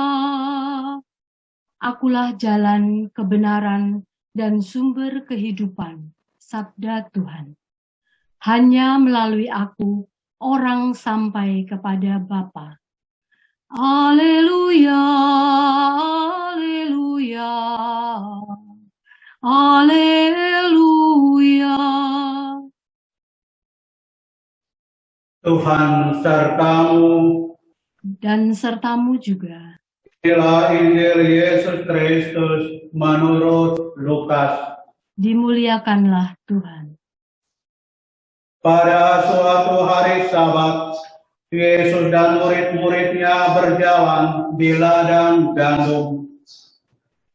Akulah jalan kebenaran dan sumber kehidupan, sabda Tuhan. Hanya melalui aku orang sampai kepada Bapa. Haleluya, haleluya, haleluya. Tuhan sertamu. Dan sertamu juga. Inilah Injil Yesus Kristus menurut Lukas. Dimuliakanlah Tuhan. Pada suatu hari Sabat, Yesus dan murid-muridnya berjalan di ladang gandum.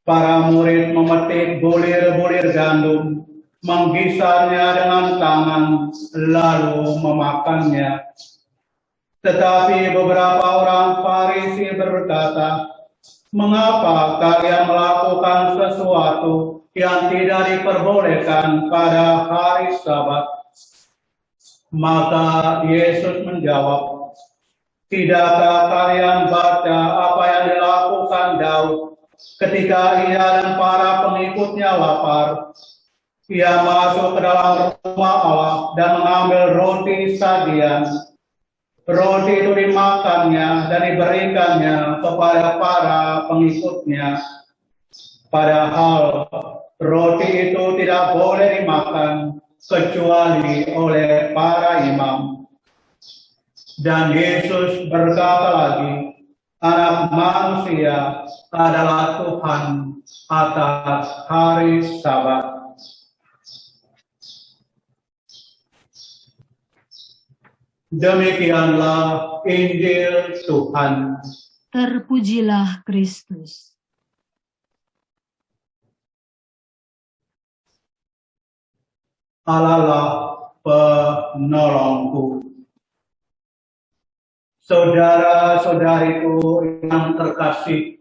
Para murid memetik bulir-bulir gandum, menggisarnya dengan tangan, lalu memakannya. Tetapi beberapa orang Farisi berkata, "Mengapa kalian melakukan sesuatu yang tidak diperbolehkan pada hari Sabat?" Maka Yesus menjawab, "Tidakkah kalian baca apa yang dilakukan Daud ketika ia dan para pengikutnya lapar? Ia masuk ke dalam rumah Allah dan mengambil roti sajian. Roti itu dimakannya dan diberikannya kepada para pengikutnya. Padahal roti itu tidak boleh dimakan kecuali oleh para imam." Dan Yesus berkata lagi, "Anak manusia adalah Tuhan atas hari Sabat." Demikianlah Injil Tuhan. Terpujilah Kristus. Allah penolongku. Saudara-saudariku yang terkasih,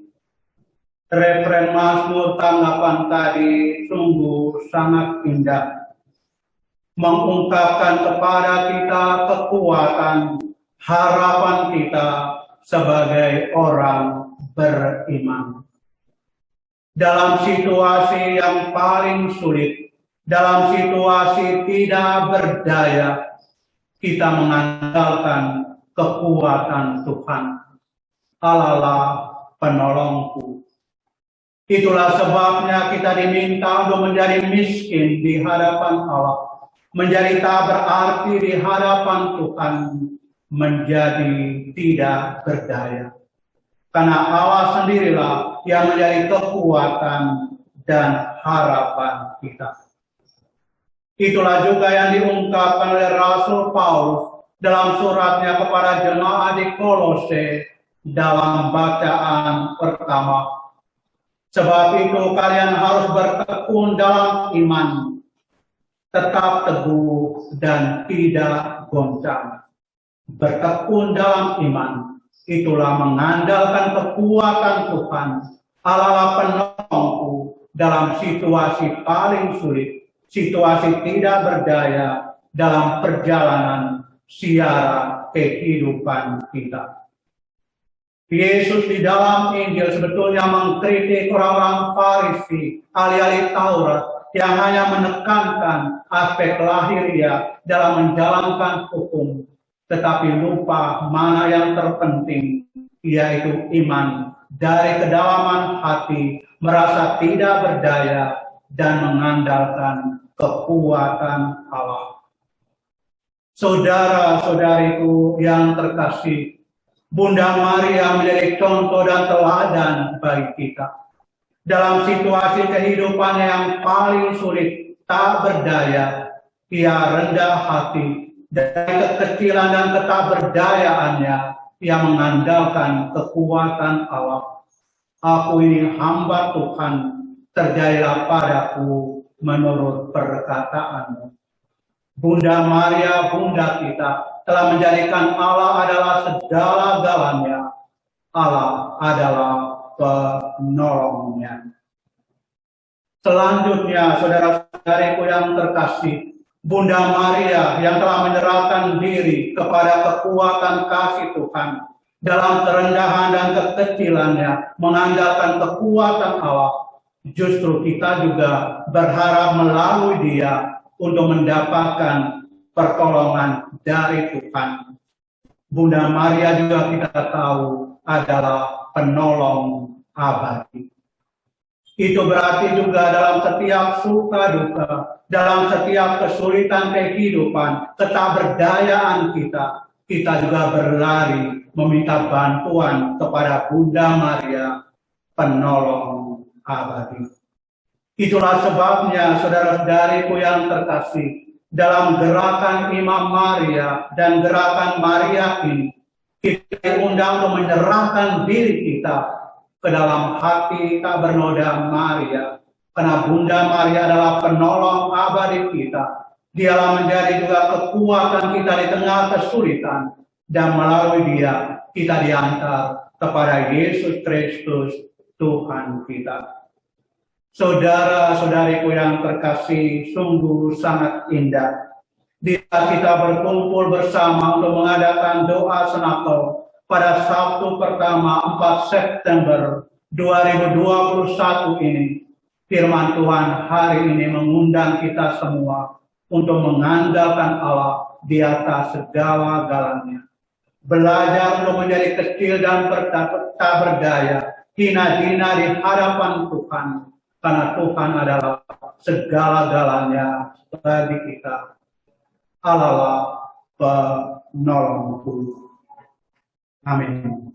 referen Mazmur tanggapan tadi sungguh sangat indah, mengungkapkan kepada kita kekuatan harapan kita sebagai orang beriman. Dalam situasi yang paling sulit, dalam situasi tidak berdaya, kita mengandalkan kekuatan Tuhan. Allah penolongku. Itulah sebabnya kita diminta untuk menjadi miskin di hadapan Allah, menjadi tak berarti di hadapan Tuhan, menjadi tidak berdaya. Karena Allah sendirilah yang menjadi kekuatan dan harapan kita. Itulah juga yang diungkapkan oleh Rasul Paulus dalam suratnya kepada jemaat di Kolose dalam bacaan pertama. Sebab itu kalian harus bertekun dalam iman, tetap teguh dan tidak goncang. Bertekun dalam iman, itulah mengandalkan kekuatan Tuhan. Allah penolongku dalam situasi paling sulit, situasi tidak berdaya dalam perjalanan siara kehidupan kita. Yesus di dalam Injil sebetulnya mengkritik orang-orang Farisi, ahli-ahli Taurat yang hanya menekankan aspek lahiriah dalam menjalankan hukum, tetapi lupa mana yang terpenting, yaitu iman dari kedalaman hati, merasa tidak berdaya dan mengandalkan kekuatan Allah. Saudara-saudariku yang terkasih, Bunda Maria menjadi contoh dan teladan bagi kita. Dalam situasi kehidupan yang paling sulit, tak berdaya, ia rendah hati. Dari kekecilan dan ketakberdayaannya, ia mengandalkan kekuatan Allah. Aku ini hamba Tuhan, terjadilah padaku menurut perkataanmu. Bunda Maria, Bunda kita, telah menjadikan Allah adalah segala-galanya. Allah adalah penolongnya. Selanjutnya, saudara-saudariku yang terkasih, Bunda Maria yang telah menyerahkan diri kepada kekuatan kasih Tuhan, dalam kerendahan dan kekecilannya, mengandalkan kekuatan Allah, justru kita juga berharap melalui dia untuk mendapatkan pertolongan dari Tuhan. Bunda Maria juga kita tahu adalah penolong abadi. Itu berarti juga dalam setiap suka duka, dalam setiap kesulitan kehidupan, ketakberdayaan kita, kita juga berlari meminta bantuan kepada Bunda Maria, penolong abadi. Itulah sebabnya saudara-saudariku yang terkasih, dalam gerakan Imam Maria dan gerakan Maria ini, Kita diundang untuk menyerahkan diri kita ke dalam hati tak bernoda Maria. Karena Bunda Maria adalah penolong abadi kita. Dialah menjadi juga kekuatan kita di tengah kesulitan. Dan melalui Dia, kita diantar kepada Yesus Kristus, Tuhan kita. Saudara-saudariku yang terkasih, sungguh sangat indah bila kita berkumpul bersama untuk mengadakan doa senakel pada Sabtu pertama 4 September 2021 ini. Firman Tuhan hari ini mengundang kita semua untuk mengandalkan Allah di atas segala-galanya. Belajar untuk menjadi kecil dan tak berdaya, hina-hina di hadapan Tuhan. Karena Tuhan adalah segala-galanya bagi kita. Allah penolongku. Amin.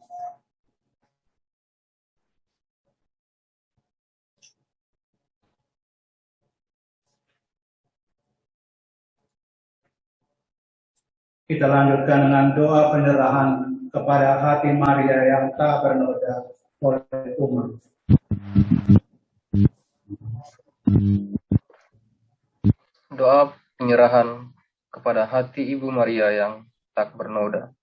Kita lanjutkan dengan doa penyerahan kepada hati Maria yang tak bernoda oleh umat. Doa penyerahan kepada hati Ibu Maria yang tak bernoda.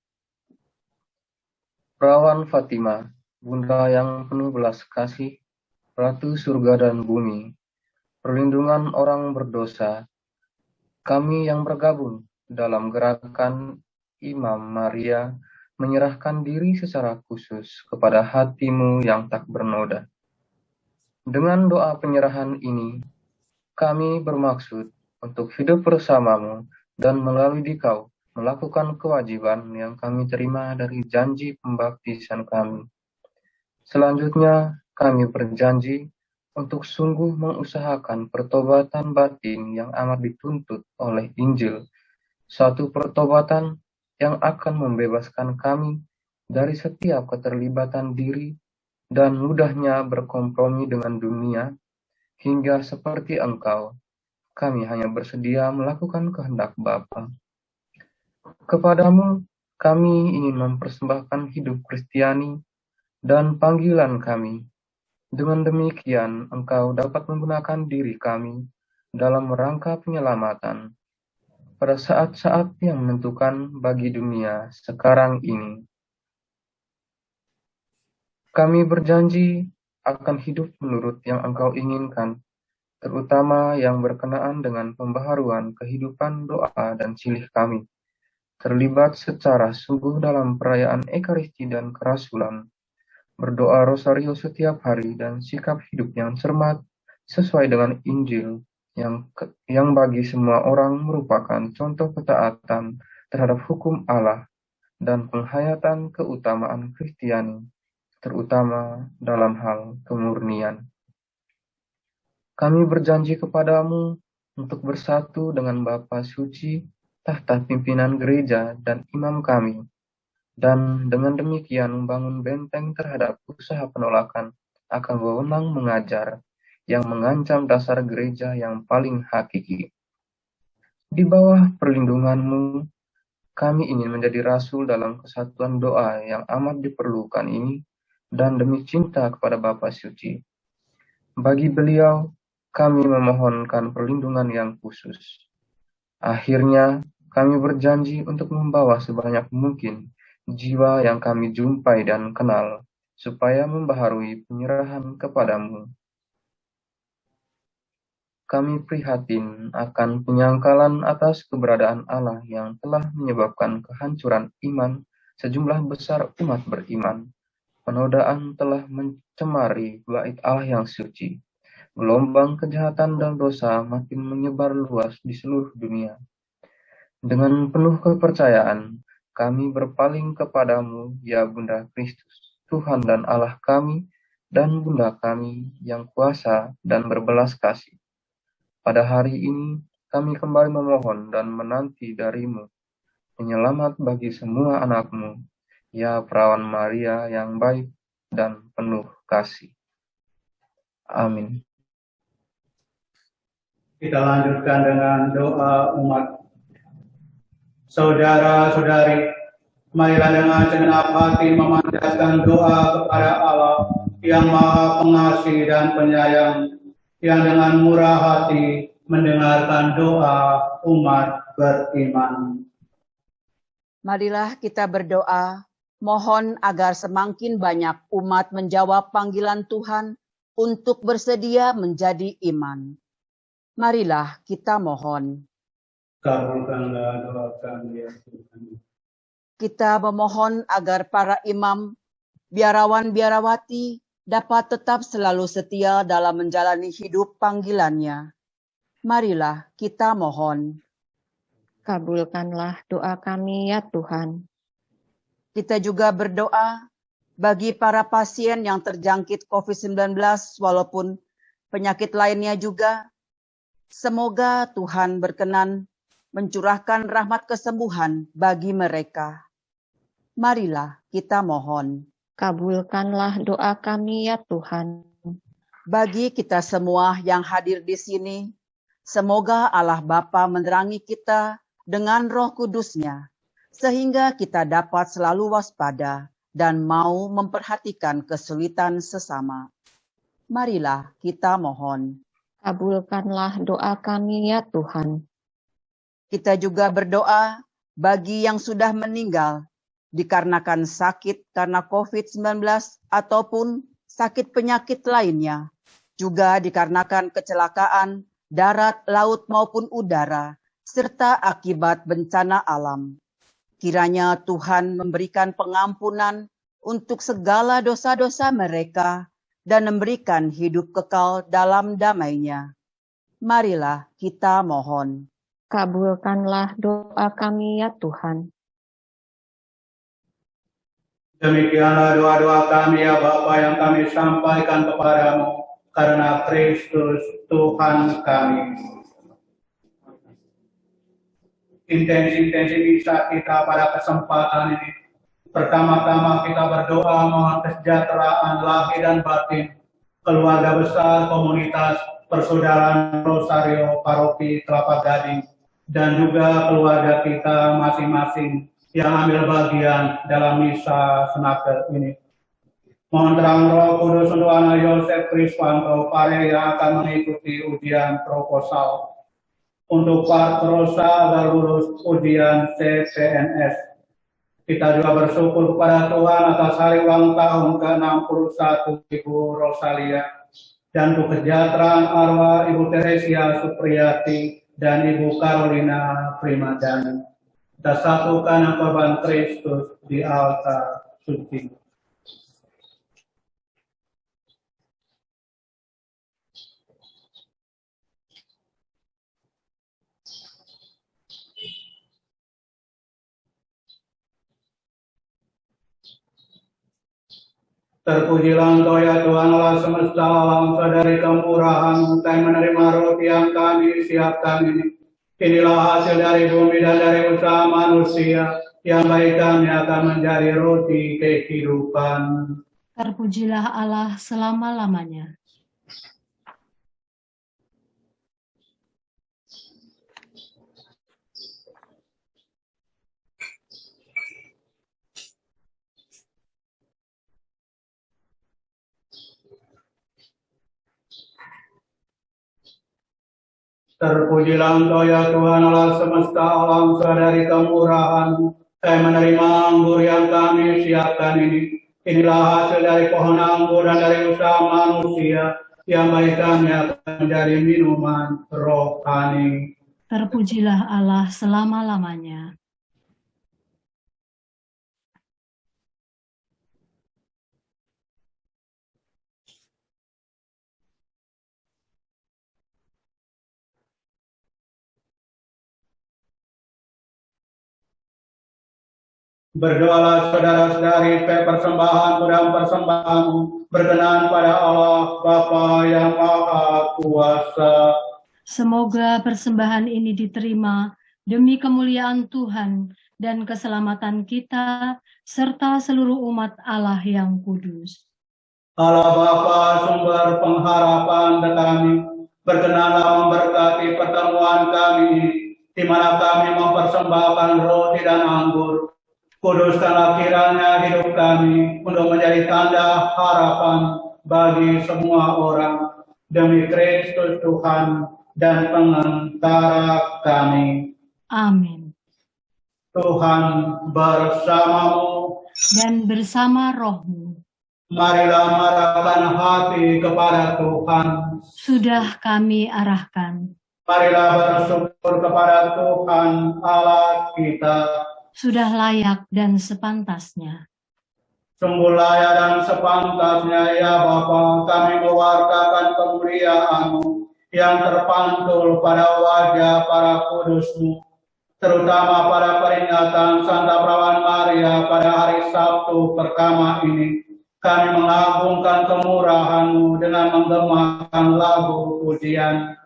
Perawan Fatima, Bunda yang penuh belas kasih, Ratu surga dan bumi, perlindungan orang berdosa, kami yang bergabung dalam gerakan Imam Maria menyerahkan diri secara khusus kepada hatimu yang tak bernoda. Dengan doa penyerahan ini, kami bermaksud untuk hidup bersamamu dan melalui Dikau melakukan kewajiban yang kami terima dari janji pembaptisan kami. Selanjutnya, kami berjanji untuk sungguh mengusahakan pertobatan batin yang amat dituntut oleh Injil, satu pertobatan yang akan membebaskan kami dari setiap keterlibatan diri dan mudahnya berkompromi dengan dunia, hingga seperti Engkau, kami hanya bersedia melakukan kehendak Bapa. Kepadamu, kami ingin mempersembahkan hidup Kristiani dan panggilan kami. Dengan demikian, Engkau dapat menggunakan diri kami dalam rangka penyelamatan pada saat-saat yang menentukan bagi dunia sekarang ini. Kami berjanji akan hidup menurut yang Engkau inginkan, terutama yang berkenaan dengan pembaharuan kehidupan doa dan silih kami, terlibat secara sungguh dalam perayaan Ekaristi dan kerasulan, berdoa rosario setiap hari dan sikap hidup yang cermat sesuai dengan Injil yang bagi semua orang merupakan contoh ketaatan terhadap hukum Allah dan penghayatan keutamaan Kristiani, terutama dalam hal kemurnian. Kami berjanji kepadamu untuk bersatu dengan Bapa Suci, tahta pimpinan gereja dan imam kami, dan dengan demikian membangun benteng terhadap usaha penolakan akan wewenang mengajar yang mengancam dasar gereja yang paling hakiki. Di bawah perlindunganmu, kami ingin menjadi rasul dalam kesatuan doa yang amat diperlukan ini, dan demi cinta kepada Bapa Suci. Bagi beliau, kami memohonkan perlindungan yang khusus. Akhirnya, kami berjanji untuk membawa sebanyak mungkin jiwa yang kami jumpai dan kenal, supaya membaharui penyerahan kepadamu. Kami prihatin akan penyangkalan atas keberadaan Allah yang telah menyebabkan kehancuran iman sejumlah besar umat beriman. Penodaan telah mencemari bait Allah yang suci. Gelombang kejahatan dan dosa makin menyebar luas di seluruh dunia. Dengan penuh kepercayaan, kami berpaling kepadamu, ya Bunda Kristus, Tuhan dan Allah kami, dan Bunda kami yang kuasa dan berbelas kasih. Pada hari ini, kami kembali memohon dan menanti darimu, penyelamat bagi semua anakmu, ya Perawan Maria yang baik dan penuh kasih. Amin. Kita lanjutkan dengan doa umat. Saudara-saudari, Marilah dengan segenap hati memanjatkan doa kepada Allah yang Maha Pengasih dan Penyayang, yang dengan murah hati mendengarkan doa umat beriman. Marilah kita berdoa, mohon agar semakin banyak umat menjawab panggilan Tuhan untuk bersedia menjadi iman. Marilah kita mohon. Kabulkanlah doa kami ya Tuhan. Kita memohon agar para imam, biarawan-biarawati dapat tetap selalu setia dalam menjalani hidup panggilannya. Marilah kita mohon. Kabulkanlah doa kami ya Tuhan. Kita juga berdoa bagi para pasien yang terjangkit COVID-19 walaupun penyakit lainnya juga. Semoga Tuhan berkenan mencurahkan rahmat kesembuhan bagi mereka. Marilah kita mohon. Kabulkanlah doa kami ya Tuhan. Bagi kita semua yang hadir di sini, semoga Allah Bapa menerangi kita dengan Roh Kudus-Nya, sehingga kita dapat selalu waspada dan mau memperhatikan kesulitan sesama. Marilah kita mohon. Kabulkanlah doa kami ya Tuhan. Kita juga berdoa bagi yang sudah meninggal dikarenakan sakit karena COVID-19 ataupun sakit penyakit lainnya, juga dikarenakan kecelakaan darat, laut maupun udara, serta akibat bencana alam. Kiranya Tuhan memberikan pengampunan untuk segala dosa-dosa mereka dan memberikan hidup kekal dalam damai-Nya. Marilah kita mohon. Kabulkanlah doa kami ya Tuhan. Demikianlah doa-doa kami ya Bapa yang kami sampaikan kepadamu karena Kristus Tuhan kami. Intensi-intensi misa kita pada kesempatan ini. Pertama-tama kita berdoa mohon kesejahteraan lahir dan batin keluarga besar komunitas persaudaraan Rosario Paroki Kelapa Gading dan juga keluarga kita masing-masing yang ambil bagian dalam misa senakel ini. Mohon terang Roh Kudus untuk anak Yosef Kriswanto Pare yang akan mengikuti ujian proposal. Untuk Pak Rosa agar lulus ujian CPNS. Kita juga bersyukur kepada Tuhan atas hari ulang tahun ke-61 Ibu Rosalia dan untuk kesejahteraan arwah Ibu Teresia Supriyati dan Ibu Carolina Primadani. Kita satukan korban Kristus di altar suci. Terpujilah Engkau ya Tuhan Allah semesta alam, dari kemurahan Engkau menerima roti yang kami siapkan ini. Inilah hasil dari bumi dan dari usaha manusia, yang baik kami akan menjadi roti kehidupan. Terpujilah Allah selama-lamanya. Terpujilah Engkau ya Tuhan Allah semesta alam, dari kemurahan Engkau menerima anggur yang kami siapkan ini. Inilah hasil dari pohon anggur dan dari usaha manusia, yang baik kami akan menjadi minuman rohani. Terpujilah Allah selama-lamanya. Berdoalah saudara-saudari, persembahan dan persembahanmu berkenan pada Allah Bapa yang Maha Kuasa. Semoga persembahan ini diterima demi kemuliaan Tuhan dan keselamatan kita, serta seluruh umat Allah yang kudus. Allah Bapa, sumber pengharapan kami, berkenanlah memberkati pertemuan kami, di mana kami mempersembahkan roti dan anggur, Kuduskanlah kiranya hidup kami untuk menjadi tanda harapan bagi semua orang, demi Kristus Tuhan dan pengantara kami. Amin. Tuhan bersamamu Dan bersama rohmu, marilah marahkan hati kepada Tuhan. sudah kami arahkan. Marilah bersyukur kepada Tuhan Allah kita. Sudah layak dan sepantasnya. Sungguh layak dan sepantasnya ya Bapa, kami mewartakan kemuliaan-Mu yang terpantul pada wajah para kudus-Mu, terutama pada peringatan Santa Perawan Maria pada hari Sabtu pertama ini. Kami mengagungkan kemurahan-Mu dengan menggemakan lagu pujian.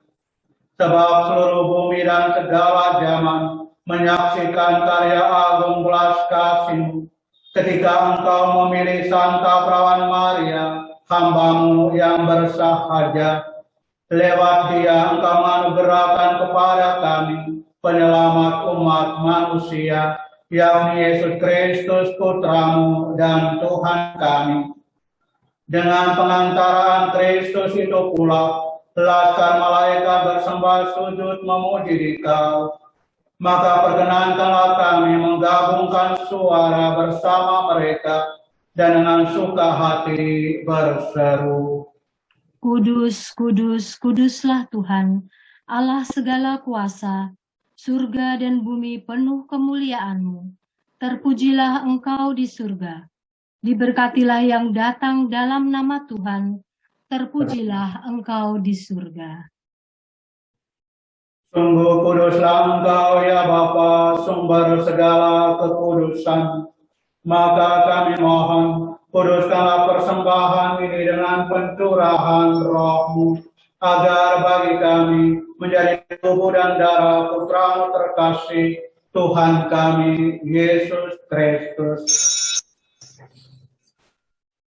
Sebab seluruh bumi dan segala zaman menyaksikan karya agung belas kasih-Mu ketika Engkau memilih Santa Perawan Maria, hamba-Mu yang bersahaja. Lewat dia Engkau menganugerahkan kepada kami penyelamat umat manusia, yakni Yesus Kristus Putra-Mu dan Tuhan kami. Dengan pengantaraan Kristus itu pula, laskar malaikat bersembah sujud memuji Dikau. Maka perkenankanlah kami menggabungkan suara bersama mereka dan dengan suka hati berseru. Kudus, kudus, kuduslah Tuhan, Allah segala kuasa, surga dan bumi penuh kemuliaan-Mu. Terpujilah Engkau di surga. Diberkatilah yang datang dalam nama Tuhan. Terpujilah Engkau di surga. Sungguh kuduslah Engkau ya Bapa, sumber segala kekudusan. Maka kami mohon, kuduskanlah persembahan ini dengan pencurahan Roh-Mu, agar bagi kami menjadi tubuh dan darah Putra-Mu terkasih, Tuhan kami, Yesus Kristus.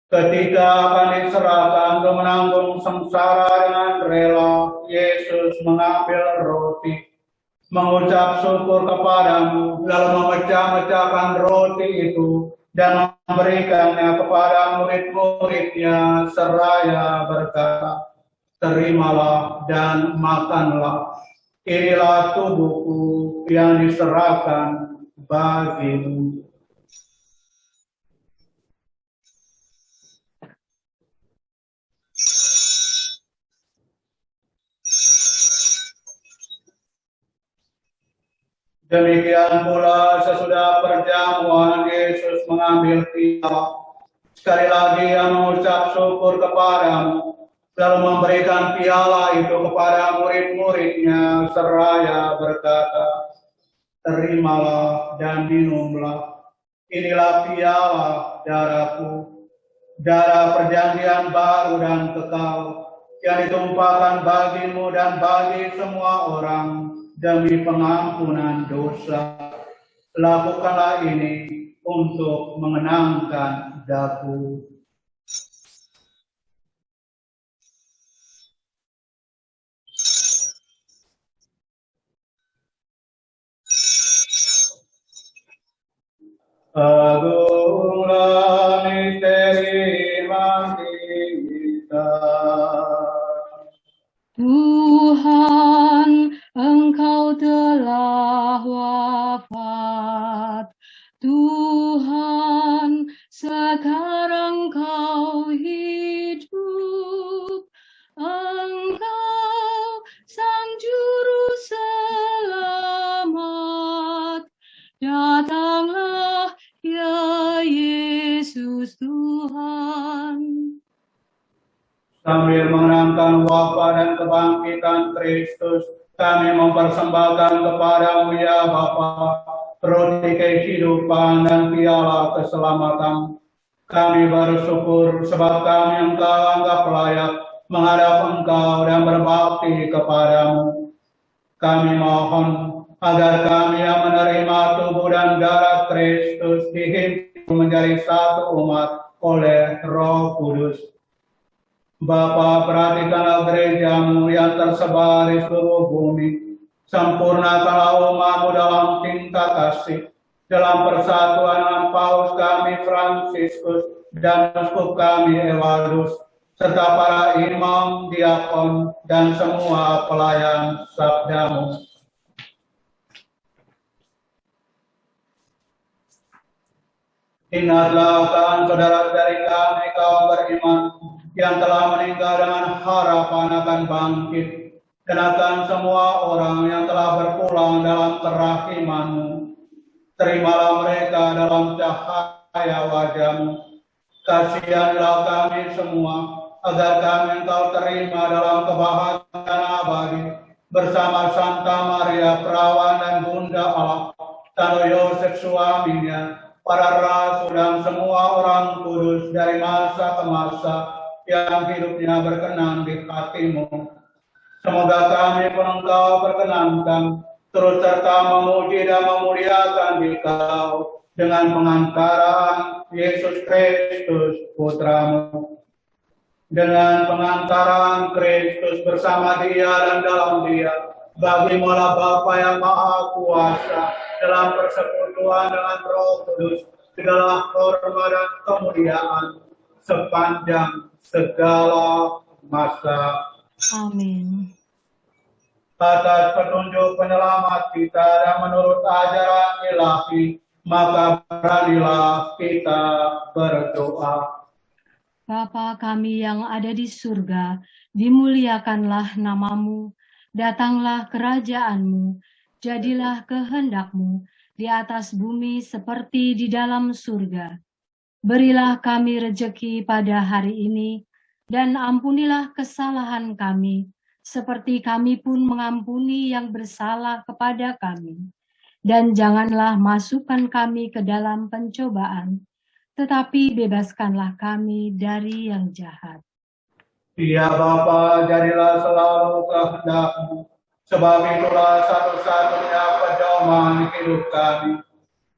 Ketika akan diserahkan ke menanggung sengsara dengan rela, Yesus mengambil roti, mengucap syukur kepadamu, lalu memecah-mecahkan roti itu dan memberikannya kepada murid-muridnya seraya berkata, "Terimalah dan makanlah, inilah tubuhku yang diserahkan bagimu." Demikian pula sesudah perjamuan Yesus mengambil piala. Sekali lagi Ia mengucap syukur kepadamu, lalu memberikan piala itu kepada murid-muridnya seraya berkata, "Terimalah dan minumlah, inilah piala darahku, darah perjanjian baru dan kekal, yang ditumpahkan bagimu dan bagi semua orang demi pengampunan dosa. Lakukanlah ini untuk mengenangkan daku." Agunglah misteri kita. Tuhan, Engkau telah wafat. Tuhan, sekarang Kau hidup. Engkau Sang Juru Selamat. Datanglah ya Yesus Tuhan. Sambil mengenangkan wafat dan kebangkitan Kristus, kami mempersembahkan kepadamu ya Bapa, roti kehidupan dan piala keselamatan. Kami bersyukur sebab kami Engkau anggap layak menghadap Engkau dan berbakti kepadamu. Kami mohon agar kami yang menerima tubuh dan darah Kristus dihimpun menjadi satu umat oleh Roh Kudus. Bapa, perhatikanlah gereja-Mu yang tersebar di seluruh bumi. Sempurnakanlah umat-Mu dalam cinta kasih, dalam persatuan dengan Paus kami Fransiskus dan Uskup kami Ewaldus, serta para imam, diakon, dan semua pelayan sabdamu. Ingatlah akan saudara-saudari kami kaum beriman yang telah meninggal dengan harapan akan bangkit, dan akan semua orang yang telah berpulang dalam kerahiman-Mu. Terimalah mereka dalam cahaya wajah-Mu. Kasihanlah kami semua, agar kami Engkau terima dalam kebahagiaan abadi, bersama Santa Maria Perawan dan Bunda Allah, Santo Yosef suaminya, para rasul dan semua orang kudus dari masa ke masa yang hidupnya berkenan di hati-Mu. Semoga kami pun Engkau perkenankan, turut serta memuji dan memuliakan Dikau dengan pengantaran Yesus Kristus Putra-Mu. Dengan pengantaran Kristus bersama Dia dan dalam Dia, bagi-Mulah Bapa yang Maha Kuasa, dalam persekutuan dengan Roh Kudus, segala hormat dan kemuliaan sepanjang segala masa. Amin. Atas petunjuk penyelamat kita dan menurut ajaran ilahi, maka beranilah kita berdoa. Bapa kami yang ada di surga, dimuliakanlah nama-Mu, datanglah kerajaan-Mu, jadilah kehendak-Mu di atas bumi seperti di dalam surga. Berilah kami rejeki pada hari ini, dan ampunilah kesalahan kami, seperti kami pun mengampuni yang bersalah kepada kami. Dan janganlah masukkan kami ke dalam pencobaan, tetapi bebaskanlah kami dari yang jahat. Ya Bapa, jadilah selalu kehendak-Mu, sebab itulah satu-satunya pedoman hidup kami.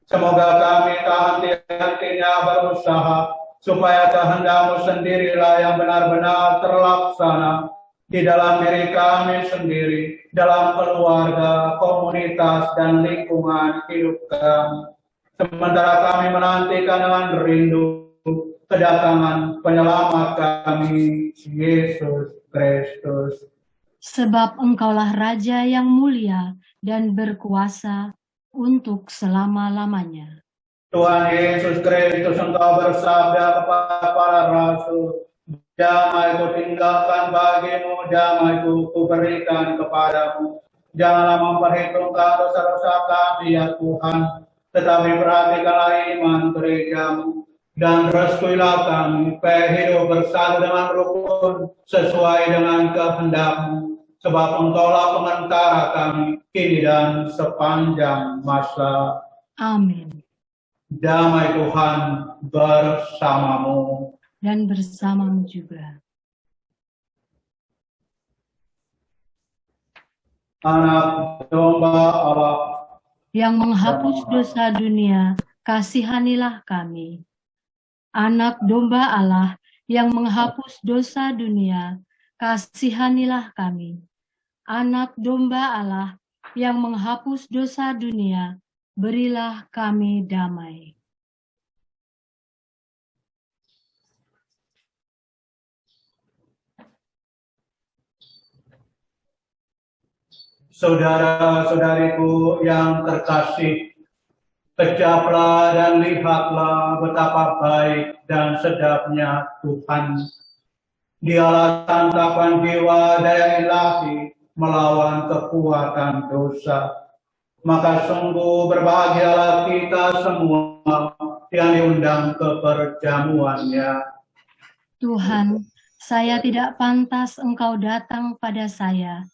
Semoga kami tak henti-hentinya berusaha, supaya kehendak-Mu sendirilah yang benar-benar terlaksana di dalam diri kami sendiri, dalam keluarga, komunitas, dan lingkungan hidup kami. Sementara kami menantikan dengan rindu kedatangan penyelamat kami, Yesus Kristus. Sebab Engkaulah Raja yang mulia dan berkuasa untuk selama-lamanya. Tuhan Yesus Kristus, Engkau bersabda kepada para rasul, damai ku tinggalkan bagimu, damai ku berikan kepadamu. Janganlah memperhitungkan dosa-dosa kami ya Tuhan, tetapi perhatikanlah iman gereja-Mu, dan restuilah kami supaya hidup bersatu dengan rukun sesuai dengan kehendak-Mu, sebab Engkaulah pengantara kami kini dan sepanjang masa. Amin. Damai Tuhan bersamamu. Dan bersamamu juga. Anak domba Allah yang menghapus dosa dunia, kasihanilah kami. Anak domba Allah yang menghapus dosa dunia, kasihanilah kami. Anak domba Allah yang menghapus dosa dunia, berilah kami damai. Saudara-saudariku yang terkasih, kejaplah dan lihatlah betapa baik dan sedapnya Tuhan. Dialah santapan jiwa daya ilahi melawan kekuatan dosa. Maka sungguh berbahagialah kita semua yang diundang ke perjamuannya. Tuhan, saya tidak pantas Engkau datang pada saya,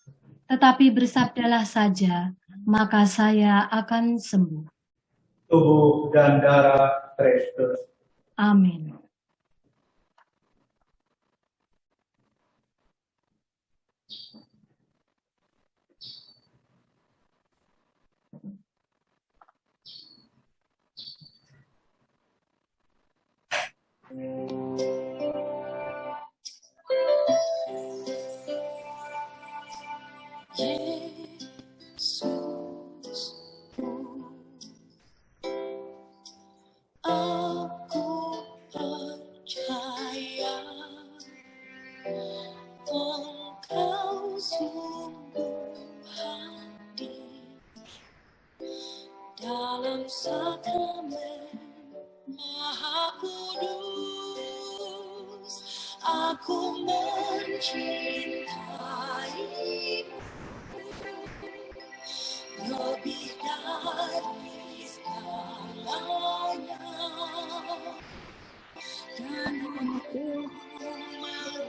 tetapi bersabdalah saja, maka saya akan sembuh. Tubuh dan darah Kristus. Amin. Amin. Maha Kudus, aku mencintaimu lebih dari segalanya, dan aku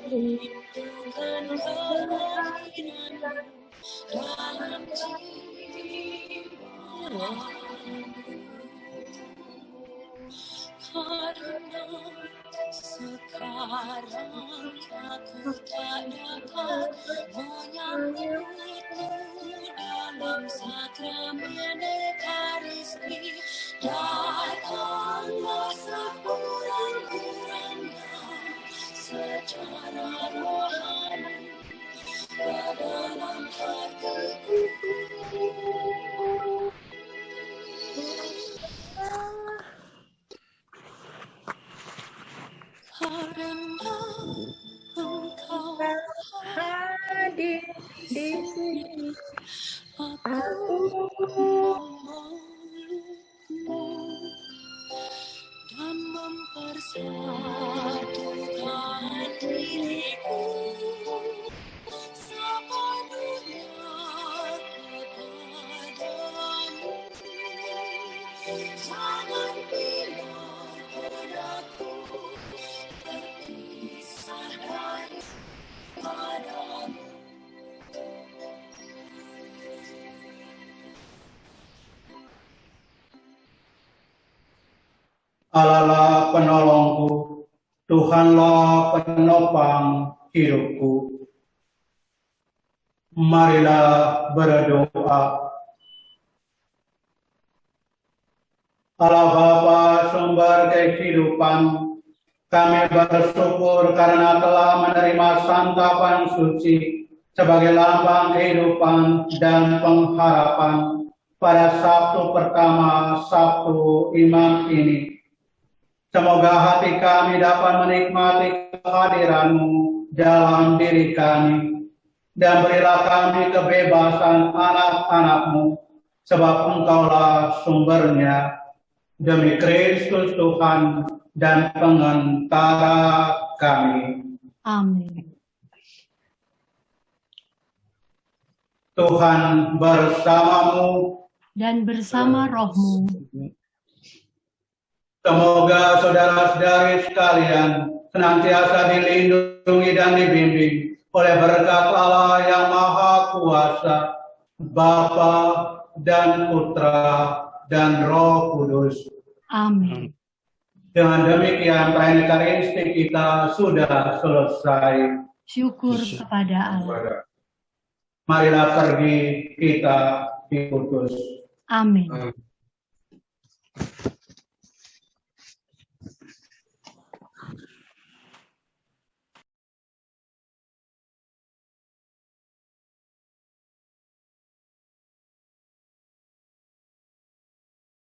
merindukan kehadiranmu dalam jiwaku. Karena sekarang aku tak dapat menyambutmu dalam sakramen Ekaristi, datanglah sekurang-kurangnya secara rohani ke dalam hatiku. Karena Engkau hadir di sini, aku memelukmu dan mempersatukan diriku sepenuhnya kepadamu. Jangan biarkan aku terpisah daripadamu. Allahlah penolongku, Tuhanlah penopang hidupku. Marilah berdoa. Allah Bapa sumber kehidupan, kami bersyukur karena telah menerima santapan suci sebagai lambang kehidupan dan pengharapan pada Sabtu pertama Sabtu Iman ini. Semoga hati kami dapat menikmati kehadiran-Mu dalam diri kami, dan berilah kami kebebasan anak-anak-Mu, sebab Engkaulah sumbernya. Demi Kristus Tuhan dan pengantara kami. Amin. Tuhan bersamamu Dan bersama rohmu. Semoga saudara-saudari sekalian senantiasa dilindungi dan dibimbing oleh berkat Allah yang Maha Kuasa, Bapa dan Putra dan Roh Kudus. Amin. Dengan demikian perayaan Ekaristi kita sudah selesai. Syukur kepada Allah. Marilah pergi kita diutus. Amin.